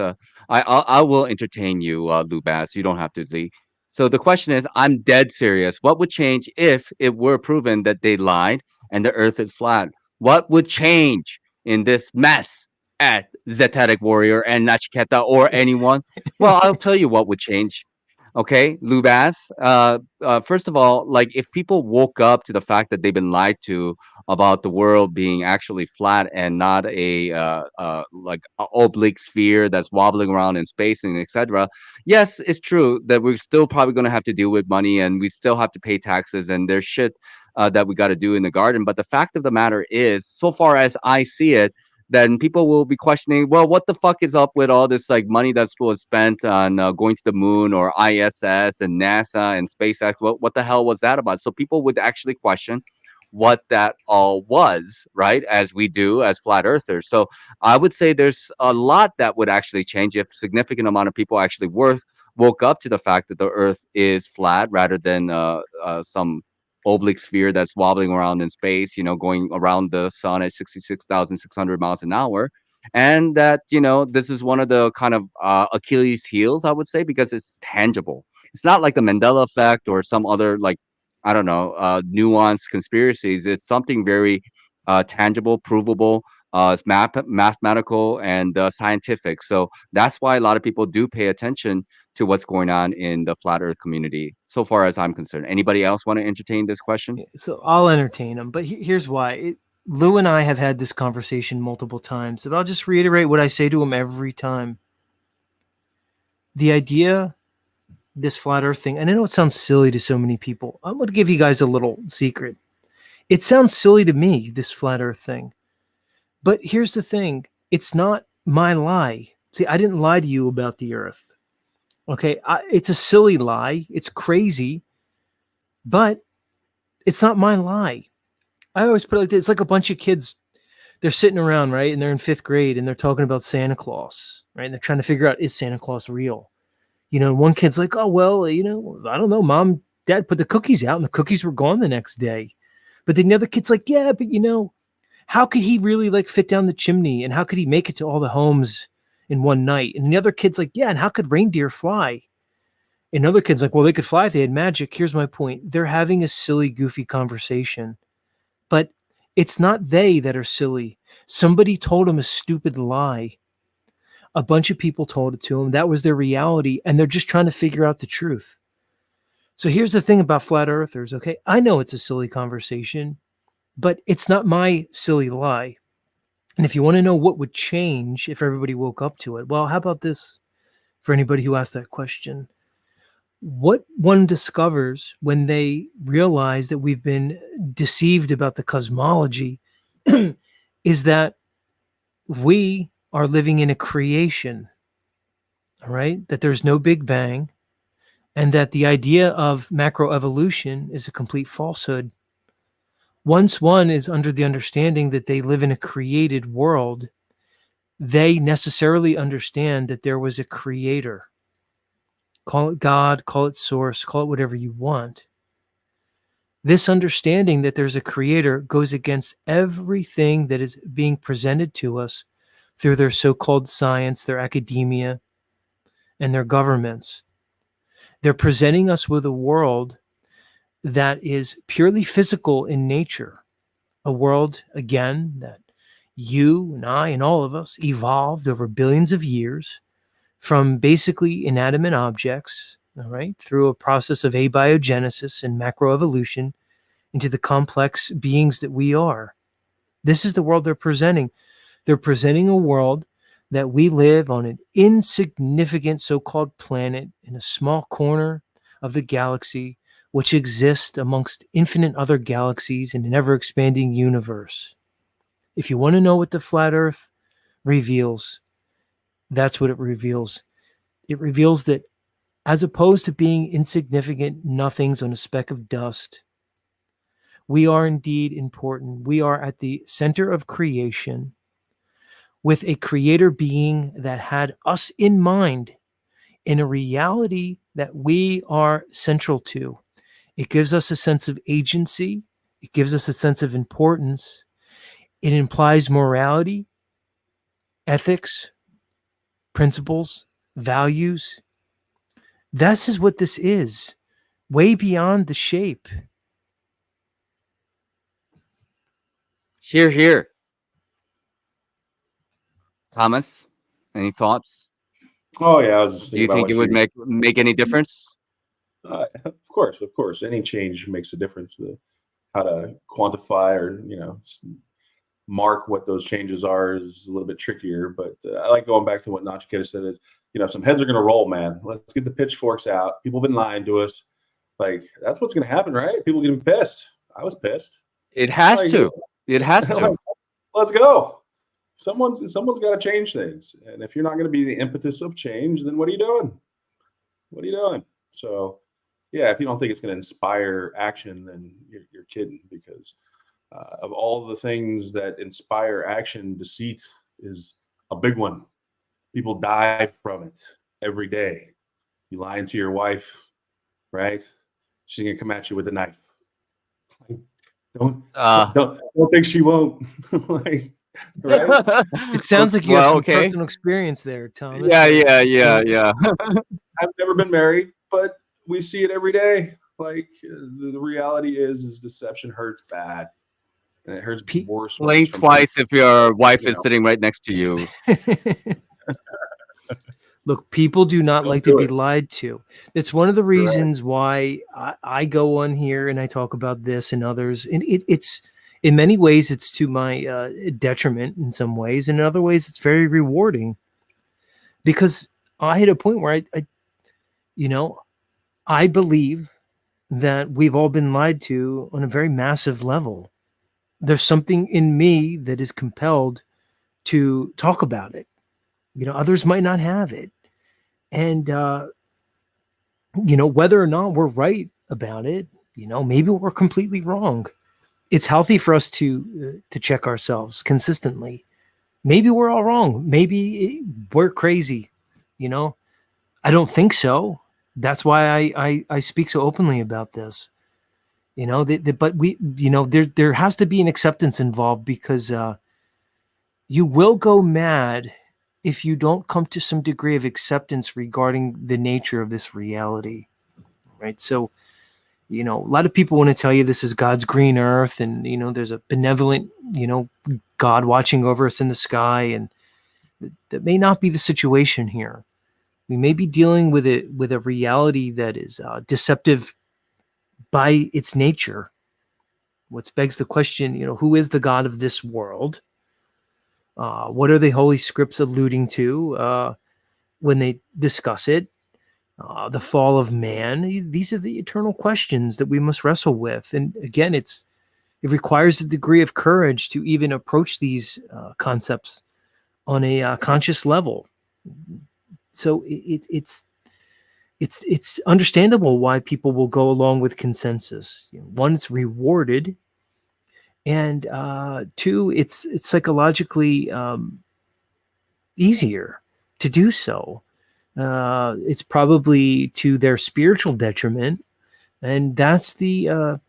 I will entertain you, Lou Bass. You don't have to, Z. So the question is, I'm dead serious. What would change if it were proven that they lied and the Earth is flat? What would change in this mess at Zetetic Warrior and Nachiketa or anyone? Well, I'll tell you what would change. Okay, Lou Bass. First of all, like if people woke up to the fact that they've been lied to about the world being actually flat and not a like a oblique sphere that's wobbling around in space and etc. Yes, it's true that we're still probably going to have to deal with money and we still have to pay taxes and there's shit that we got to do in the garden. But the fact of the matter is, so far as I see it, then people will be questioning, well, what the fuck is up with all this like money that's was spent on going to the moon or ISS and NASA and SpaceX? What the hell was that about? So people would actually question what that all was, right? As we do as flat earthers. So I would say there's a lot that would actually change if significant amount of people actually woke up to the fact that the Earth is flat rather than some oblique sphere that's wobbling around in space, going around the sun at 66,600 miles an hour. And that, this is one of the kind of Achilles heels, I would say, because it's tangible. It's not like the Mandela effect or some other, like, I don't know, nuanced conspiracies. It's something very tangible, provable, it's mathematical and scientific. So that's why a lot of people do pay attention to what's going on in the flat earth community, so far as I'm concerned. Anybody else want to entertain this question? So I'll entertain them, but here's why. Lou and I have had this conversation multiple times, and I'll just reiterate what I say to him every time. The idea, this flat earth thing, and I know it sounds silly to so many people. I'm going to give you guys a little secret. It sounds silly to me, this flat earth thing. But here's the thing. It's not my lie. See, I didn't lie to you about the earth. Okay, it's a silly lie. It's crazy, but it's not my lie. I always put it like this. It's like a bunch of kids. They're sitting around, right? And they're in 5th grade and they're talking about Santa Claus, right? And they're trying to figure out, is Santa Claus real? One kid's like, oh, well, I don't know. Mom Dad put the cookies out and the cookies were gone the next day. But then the other kid's like, yeah, but how could he really like fit down the chimney? And how could he make it to all the homes in one night? And the other kid's like, yeah, and how could reindeer fly? And other kids like, well, they could fly if they had magic. Here's my point. They're having a silly, goofy conversation. But it's not they that are silly. Somebody told them a stupid lie. A bunch of people told it to them. That was their reality. And they're just trying to figure out the truth. So here's the thing about flat earthers. Okay. I know it's a silly conversation, but it's not my silly lie. And if you want to know what would change if everybody woke up to it, well, how about this for anybody who asked that question? What one discovers when they realize that we've been deceived about the cosmology is that we are living in a creation, all right? That there's no Big Bang, and that the idea of macroevolution is a complete falsehood. Once one is under the understanding that they live in a created world, they necessarily understand that there was a creator. Call it God, call it source, call it whatever you want. This understanding that there's a creator goes against everything that is being presented to us through their so-called science, their academia, and their governments. They're presenting us with a world that is purely physical in nature. A world, again, that you and I and all of us evolved over billions of years from basically inanimate objects, all right, through a process of abiogenesis and macroevolution into the complex beings that we are. This is the world they're presenting. They're presenting a world that we live on an insignificant so-called planet in a small corner of the galaxy, which exists amongst infinite other galaxies in an ever-expanding universe. If you want to know what the flat Earth reveals, that's what it reveals. It reveals that as opposed to being insignificant nothings on a speck of dust, we are indeed important. We are at the center of creation with a creator being that had us in mind in a reality that we are central to. It gives us a sense of agency. It gives us a sense of importance. It implies morality, ethics, principles, values. This is what this is, way beyond the shape. Here, here. Thomas, any thoughts? Oh yeah, I was just Do you think it would make any difference? Of course. Any change makes a difference. How to quantify or mark what those changes are is a little bit trickier. But I like going back to what Nachiketa said is, some heads are going to roll, man. Let's get the pitchforks out. People have been lying to us. Like, that's what's going to happen, right? People are going to be pissed. I was pissed. It has to. It has to. Let's go. Someone's got to change things. And if you're not going to be the impetus of change, then what are you doing? What are you doing? So, yeah, if you don't think it's going to inspire action, then you're kidding, because of all the things that inspire action, deceit is a big one. People die from it every day. You lying to your wife, right? She's going to come at you with a knife. Don't think she won't. Right? It sounds like you have some personal experience there, Thomas. Yeah. I've never been married, but we see it every day. Like, the reality is deception hurts bad, and it hurts worse. Blink twice if your wife is sitting right next to you. Look, people do not like to be lied to. It's one of the reasons why I go on here and I talk about this and others. And it's in many ways, it's to my detriment in some ways. And in other ways, it's very rewarding, because I hit a point where I believe that we've all been lied to on a very massive level. There's something in me that is compelled to talk about it. Others might not have it. And, whether or not we're right about it, maybe we're completely wrong. It's healthy for us to check ourselves consistently. Maybe we're all wrong. Maybe we're crazy. I don't think so, That's why I speak so openly about this. You know, but we, you know, there has to be an acceptance involved, because you will go mad if you don't come to some degree of acceptance regarding the nature of this reality, right? So, you know, a lot of people want to tell you this is God's green earth, and, you know, there's a benevolent, you know, God watching over us in the sky, and that may not be the situation here. We may be dealing with a reality that is deceptive by its nature. Which begs the question, you know, who is the God of this world? What are the Holy Scripts alluding to when they discuss it? The fall of man. These are the eternal questions that we must wrestle with. And again, it requires a degree of courage to even approach these concepts on a conscious level. So it's understandable why people will go along with consensus. You know, one, it's rewarded, and two, it's psychologically easier to do so. It's probably to their spiritual detriment, and that's the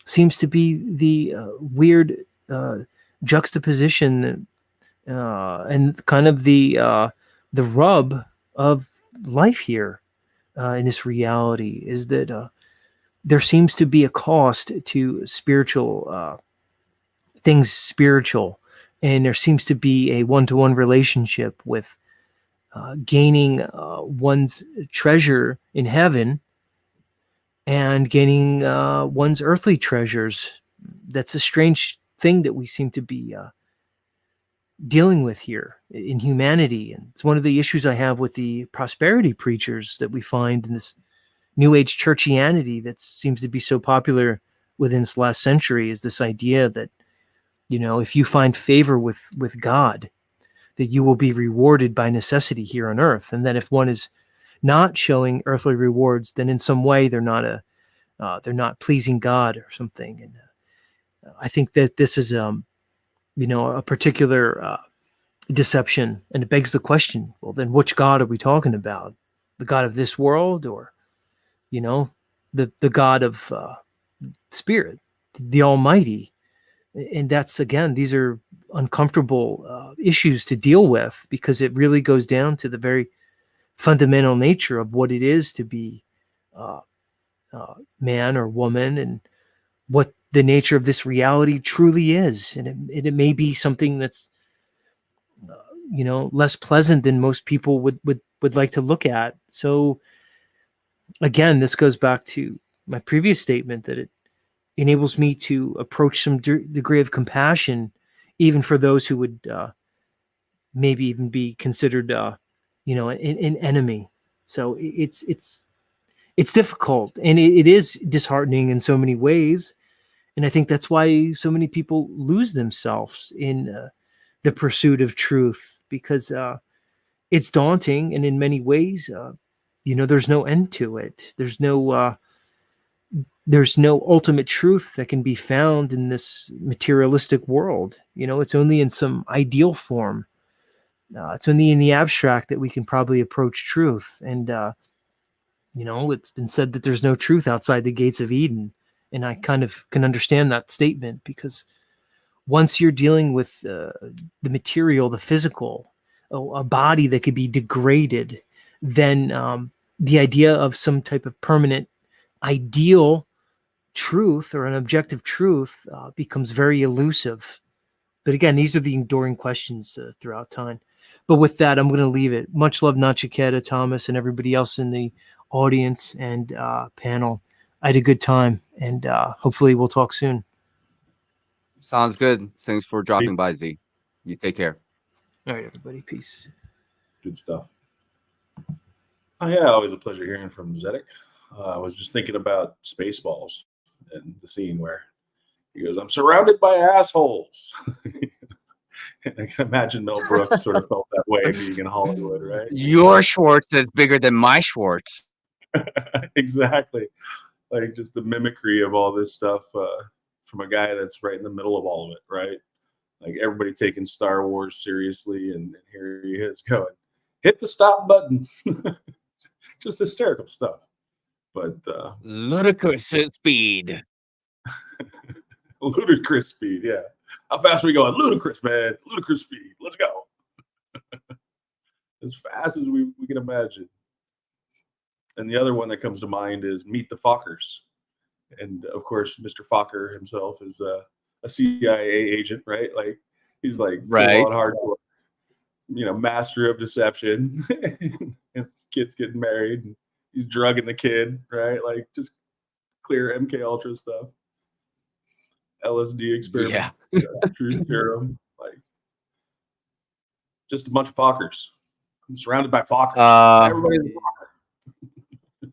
seems to be the weird juxtaposition and kind of the rub of life here in this reality, is that there seems to be a cost to spiritual things spiritual, and there seems to be a one-to-one relationship with gaining one's treasure in heaven and gaining one's earthly treasures. That's a strange thing that we seem to be dealing with here in humanity. And it's one of the issues I have with the prosperity preachers that we find in this New Age churchianity that seems to be so popular within this last century, is this idea that, you know, if you find favor with God, that you will be rewarded by necessity here on earth. And that if one is not showing earthly rewards, then in some way they're not pleasing God or something. And I think that this is, you know, a particular deception. And it begs the question, well, then which God are we talking about? The God of this world, or, you know, the God of spirit, the Almighty? And that's, again, these are uncomfortable issues to deal with, because it really goes down to the very fundamental nature of what it is to be man or woman, and what the nature of this reality truly is. And it may be something that's you know, less pleasant than most people would like to look at. So again, this goes back to my previous statement, that it enables me to approach some degree of compassion, even for those who would maybe even be considered, you know, an enemy. So it's difficult, and it is disheartening in so many ways. And I think that's why so many people lose themselves in the pursuit of truth, because it's daunting, and in many ways, you know, there's no end to it. There's no ultimate truth that can be found in this materialistic world. You know, it's only in some ideal form. It's only in the abstract that we can probably approach truth. And, you know, it's been said that there's no truth outside the gates of Eden. And I kind of can understand that statement, because once you're dealing with the material, the physical, a body that could be degraded, then the idea of some type of permanent ideal truth or an objective truth becomes very elusive. But again, these are the enduring questions throughout time. But with that, I'm going to leave it. Much love, Nachiketa, Thomas, and everybody else in the audience and panel. I had a good time, and hopefully we'll talk soon. Sounds good. Thanks for dropping by, Z. You take care. All right, everybody. Peace. Good stuff. Oh, yeah, always a pleasure hearing from Zedek. I was just thinking about Spaceballs and the scene where he goes, "I'm surrounded by assholes." And I can imagine Mel Brooks sort of felt that way being in Hollywood, right? Your Schwartz is bigger than my Schwartz. Exactly. Like just the mimicry of all this stuff from a guy that's right in the middle of all of it, right? Like everybody taking Star Wars seriously, and here he is going, "Hit the stop button." Just hysterical stuff. But ludicrous speed. Ludicrous speed, yeah. How fast are we going? Ludicrous, man. Ludicrous speed. Let's go. As fast as we can imagine. And the other one that comes to mind is Meet the Fockers. And of course, Mr. Fokker himself is a CIA agent, right? Like he's like right full on hardcore, master of deception. His kid's getting married and he's drugging the kid, right? Like just clear MK Ultra stuff. LSD experiment, truth serum, like just a bunch of Fockers. I'm surrounded by Fockers. Everybody's a Fokker.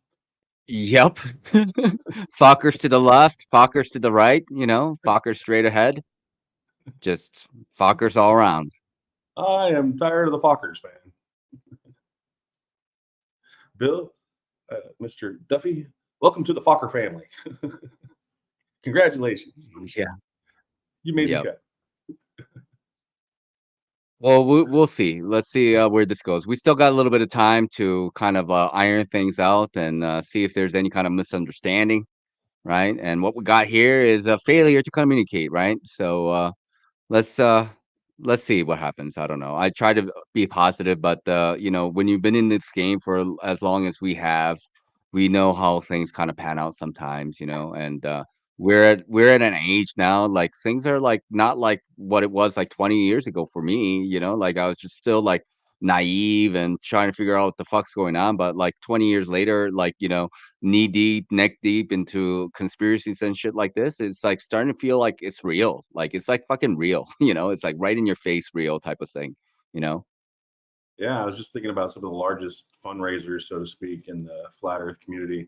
Yep. Fockers to the left, Fockers to the right, Fockers straight ahead. Just Fockers all around. I am tired of the Fockers, man. Bill, Mr. Duffy, welcome to the Fokker family. Congratulations. Yeah. You made the cut. Well, we'll see. Let's see where this goes. We still got a little bit of time to kind of iron things out and see if there's any kind of misunderstanding, right? And what we got here is a failure to communicate, right? So let's see what happens. I don't know. I try to be positive, but when you've been in this game for as long as we have, we know how things kind of pan out sometimes, and we're at an age now, like things are like not like what it was like 20 years ago for me, like I was just still like naive and trying to figure out what the fuck's going on. But like 20 years later, like, knee deep, neck deep into conspiracies and shit like this, it's like starting to feel like it's real. Like it's like fucking real, it's like right in your face real type of thing, Yeah, I was just thinking about some of the largest fundraisers, so to speak, in the flat earth community.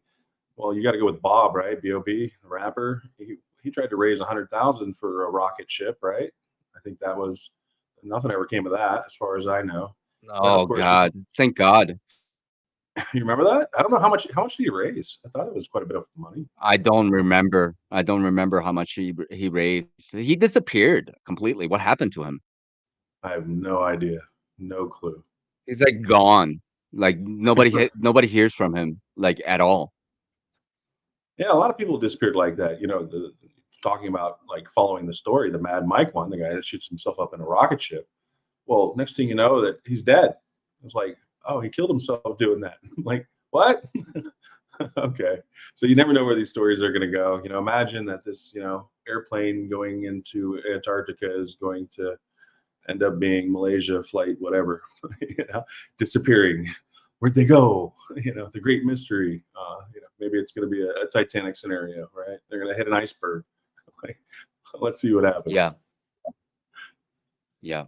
Well, you got to go with Bob, right? B.O.B., the rapper. He tried to raise 100,000 for a rocket ship, right? I think that was nothing ever came of that, as far as I know. Oh God! Thank God. You remember that? I don't know how much did he raise? I thought it was quite a bit of money. I don't remember how much he raised. He disappeared completely. What happened to him? I have no idea. No clue. He's like gone. Like nobody hears from him like at all. Yeah, a lot of people disappeared like that. Talking about like following the story, the Mad Mike one, the guy that shoots himself up in a rocket ship. Well, next thing you know, that he's dead. It's like, oh, he killed himself doing that. Like, what? Okay. So you never know where these stories are going to go. Imagine that this, airplane going into Antarctica is going to end up being Malaysia flight, whatever, disappearing. Where'd they go? The great mystery. Maybe it's going to be a Titanic scenario, right? They're going to hit an iceberg. Like, let's see what happens. Yeah. Yeah.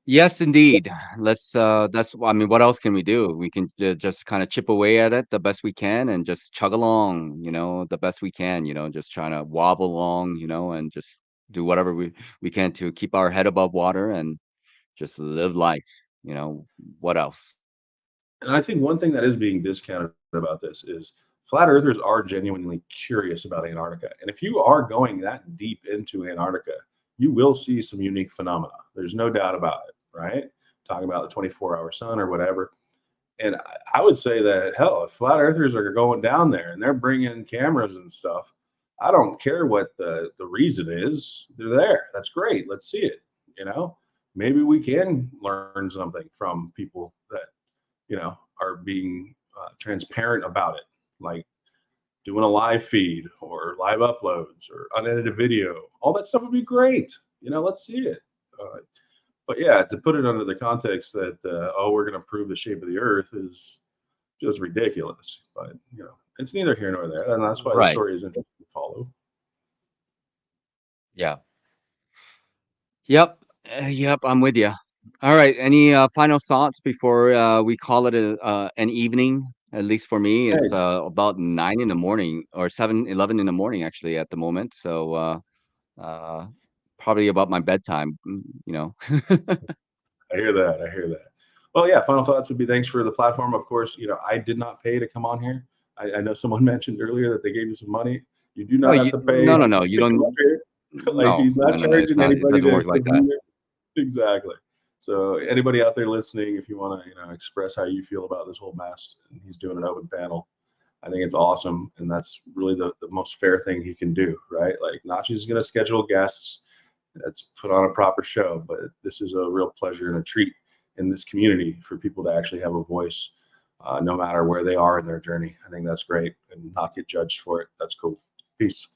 Yes, indeed. That's what else can we do? We can just kind of chip away at it the best we can and just chug along, the best we can, just trying to wobble along, and just do whatever we can to keep our head above water and just live life. What else? And I think one thing that is being discounted about this is flat earthers are genuinely curious about Antarctica. And if you are going that deep into Antarctica, you will see some unique phenomena. There's no doubt about it, right? Talking about the 24-hour sun or whatever. And I would say that, hell, if flat earthers are going down there and they're bringing cameras and stuff, I don't care what the reason is. They're there. That's great. Let's see it. Maybe we can learn something from people that, are being transparent about it, like doing a live feed or live uploads or unedited video. All that stuff would be great. Let's see it. But yeah, to put it under the context that, we're going to prove the shape of the earth is just ridiculous. But, it's neither here nor there. And that's why the story is interesting to follow. Yeah. Yep. Yep. I'm with you. All right. Any final thoughts before we call it an evening? At least for me, it's about 9 in the morning or 11 in the morning, actually, at the moment. So probably about my bedtime, I hear that. Well, yeah, final thoughts would be thanks for the platform. Of course, I did not pay to come on here. I know someone mentioned earlier that they gave you some money. You do not have to pay. No. You don't. Like, he's not charging anybody. It doesn't work like that. Exactly. So anybody out there listening, if you want to, express how you feel about this whole mess, and he's doing an open panel, I think it's awesome. And that's really the most fair thing he can do, right? Like, Nachi's going to schedule guests. Let's put on a proper show, but this is a real pleasure and a treat in this community for people to actually have a voice, no matter where they are in their journey. I think that's great, and not get judged for it. That's cool. Peace.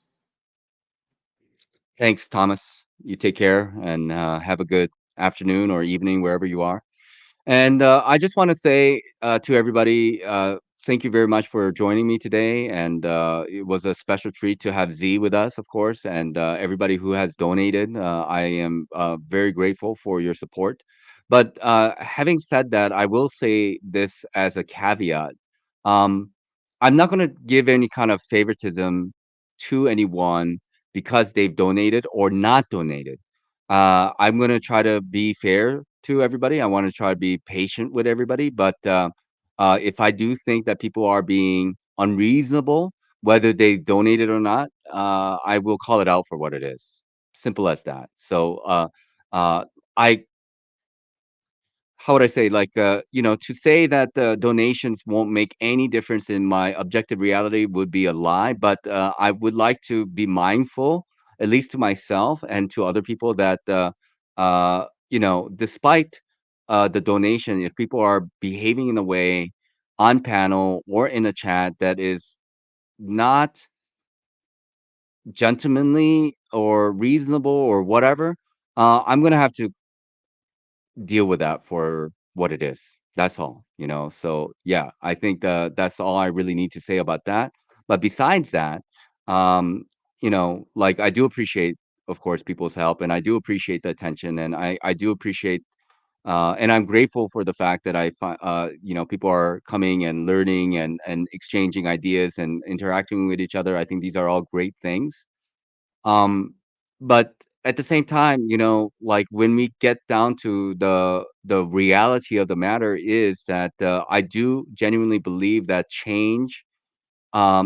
Thanks, Thomas. You take care, and have a good afternoon or evening wherever you are. And I just want to say to everybody, thank you very much for joining me today. And it was a special treat to have Z with us, of course, and everybody who has donated. I am very grateful for your support. But having said that, I will say this as a caveat. Um, I'm not going to give any kind of favoritism to anyone because they've donated or not donated. I'm going to try to be fair to everybody. I want to try to be patient with everybody. But if I do think that people are being unreasonable, whether they donated or not, I will call it out for what it is. Simple as that. So I how would I say, like, to say that the donations won't make any difference in my objective reality would be a lie. But I would like to be mindful, at least to myself and to other people, that, despite the donation, if people are behaving in a way on panel or in the chat that is not gentlemanly or reasonable or whatever, I'm going to have to deal with that for what it is. That's all. So yeah, I think that's all I really need to say about that. But besides that, um, like, I do appreciate, of course, people's help, and I do appreciate the attention, and I do appreciate, and I'm grateful for the fact that people are coming and learning and exchanging ideas and interacting with each other. I think these are all great things. Um, but at the same time, like, when we get down to the reality of the matter is that I do genuinely believe that change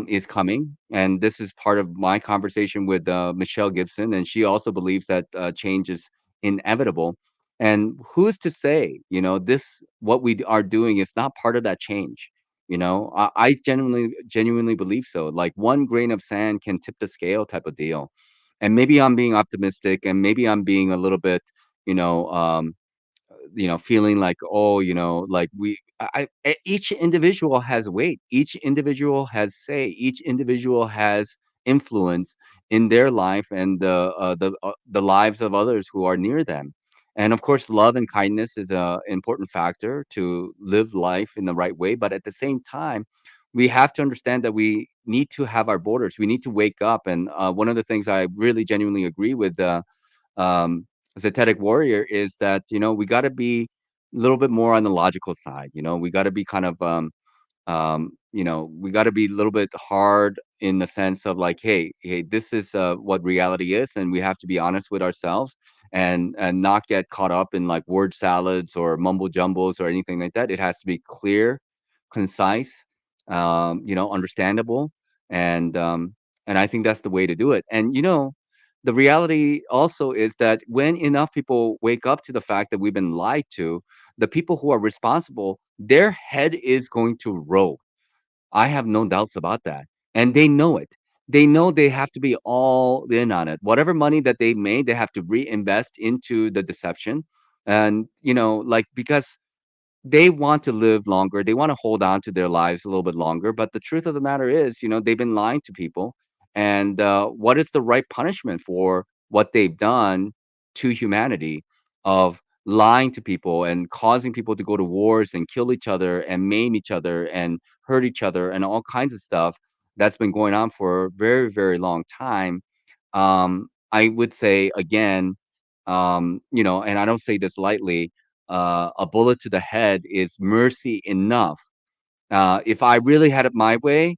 is coming, and this is part of my conversation with Michelle Gibson, and she also believes that change is inevitable. And who's to say, this what we are doing is not part of that change? I genuinely believe so. Like, one grain of sand can tip the scale, type of deal. And maybe I'm being optimistic, and maybe I'm being a little bit, you know, um, feeling like, oh, like, each individual has weight, each individual has say, each individual has influence in their life and the lives of others who are near them. And of course, love and kindness is a important factor to live life in the right way. But at the same time, we have to understand that we need to have our borders. We need to wake up. And one of the things I really genuinely agree with um, Zetetic Warrior is that, we got to be a little bit more on the logical side. We got to be kind of we got to be a little bit hard in the sense of, like, hey, this is what reality is, and we have to be honest with ourselves, and not get caught up in, like, word salads or mumble jumbles or anything like that. It has to be clear, concise, understandable, and I think that's the way to do it. And the reality also is that when enough people wake up to the fact that we've been lied to, the people who are responsible, their head is going to roll. I have no doubts about that. And they know it. They know they have to be all in on it. Whatever money that they made, they have to reinvest into the deception. And, like, because they want to live longer. They want to hold on to their lives a little bit longer. But the truth of the matter is, they've been lying to people. And what is the right punishment for what they've done to humanity of lying to people and causing people to go to wars and kill each other and maim each other and hurt each other and all kinds of stuff that's been going on for a very, very long time. I would say again, and I don't say this lightly, a bullet to the head is mercy enough. If I really had it my way,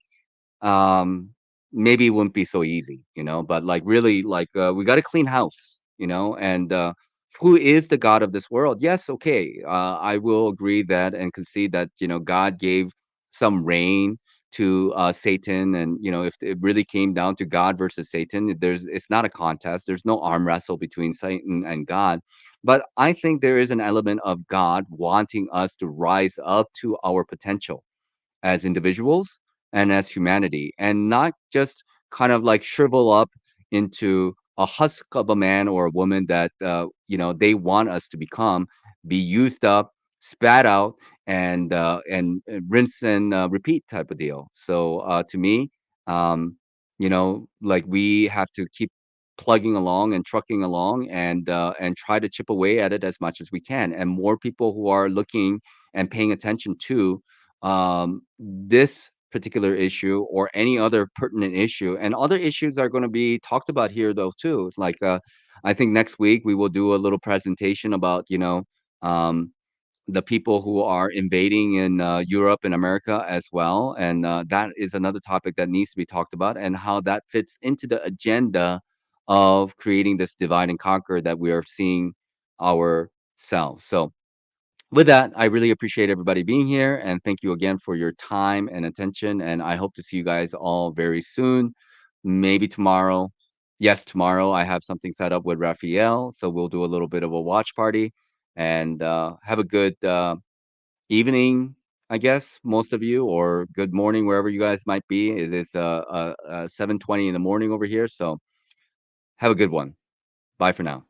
um, maybe it wouldn't be so easy. But, like, really, like, we got to clean house. And who is the God of this world? Yes, okay, I will agree that and concede that God gave some reign to Satan, and if it really came down to God versus Satan, it's not a contest. There's no arm wrestle between Satan and God. But I think there is an element of God wanting us to rise up to our potential as individuals and as humanity, and not just kind of like shrivel up into a husk of a man or a woman that they want us to become, be used up, spat out, and rinse and repeat type of deal. So to me, um, like we have to keep plugging along and trucking along and try to chip away at it as much as we can, and more people who are looking and paying attention to this particular issue or any other pertinent issue. And other issues are going to be talked about here though too. Like I think next week we will do a little presentation about um, the people who are invading in Europe and America as well, and that is another topic that needs to be talked about, and how that fits into the agenda of creating this divide and conquer that we are seeing ourselves. So with that, I really appreciate everybody being here, and thank you again for your time and attention. And I hope to see you guys all very soon, maybe tomorrow. Yes, tomorrow I have something set up with Raphael, so we'll do a little bit of a watch party and have a good evening, I guess, most of you, or good morning wherever you guys might be. It is 7:20 in the morning over here, so have a good one. Bye for now.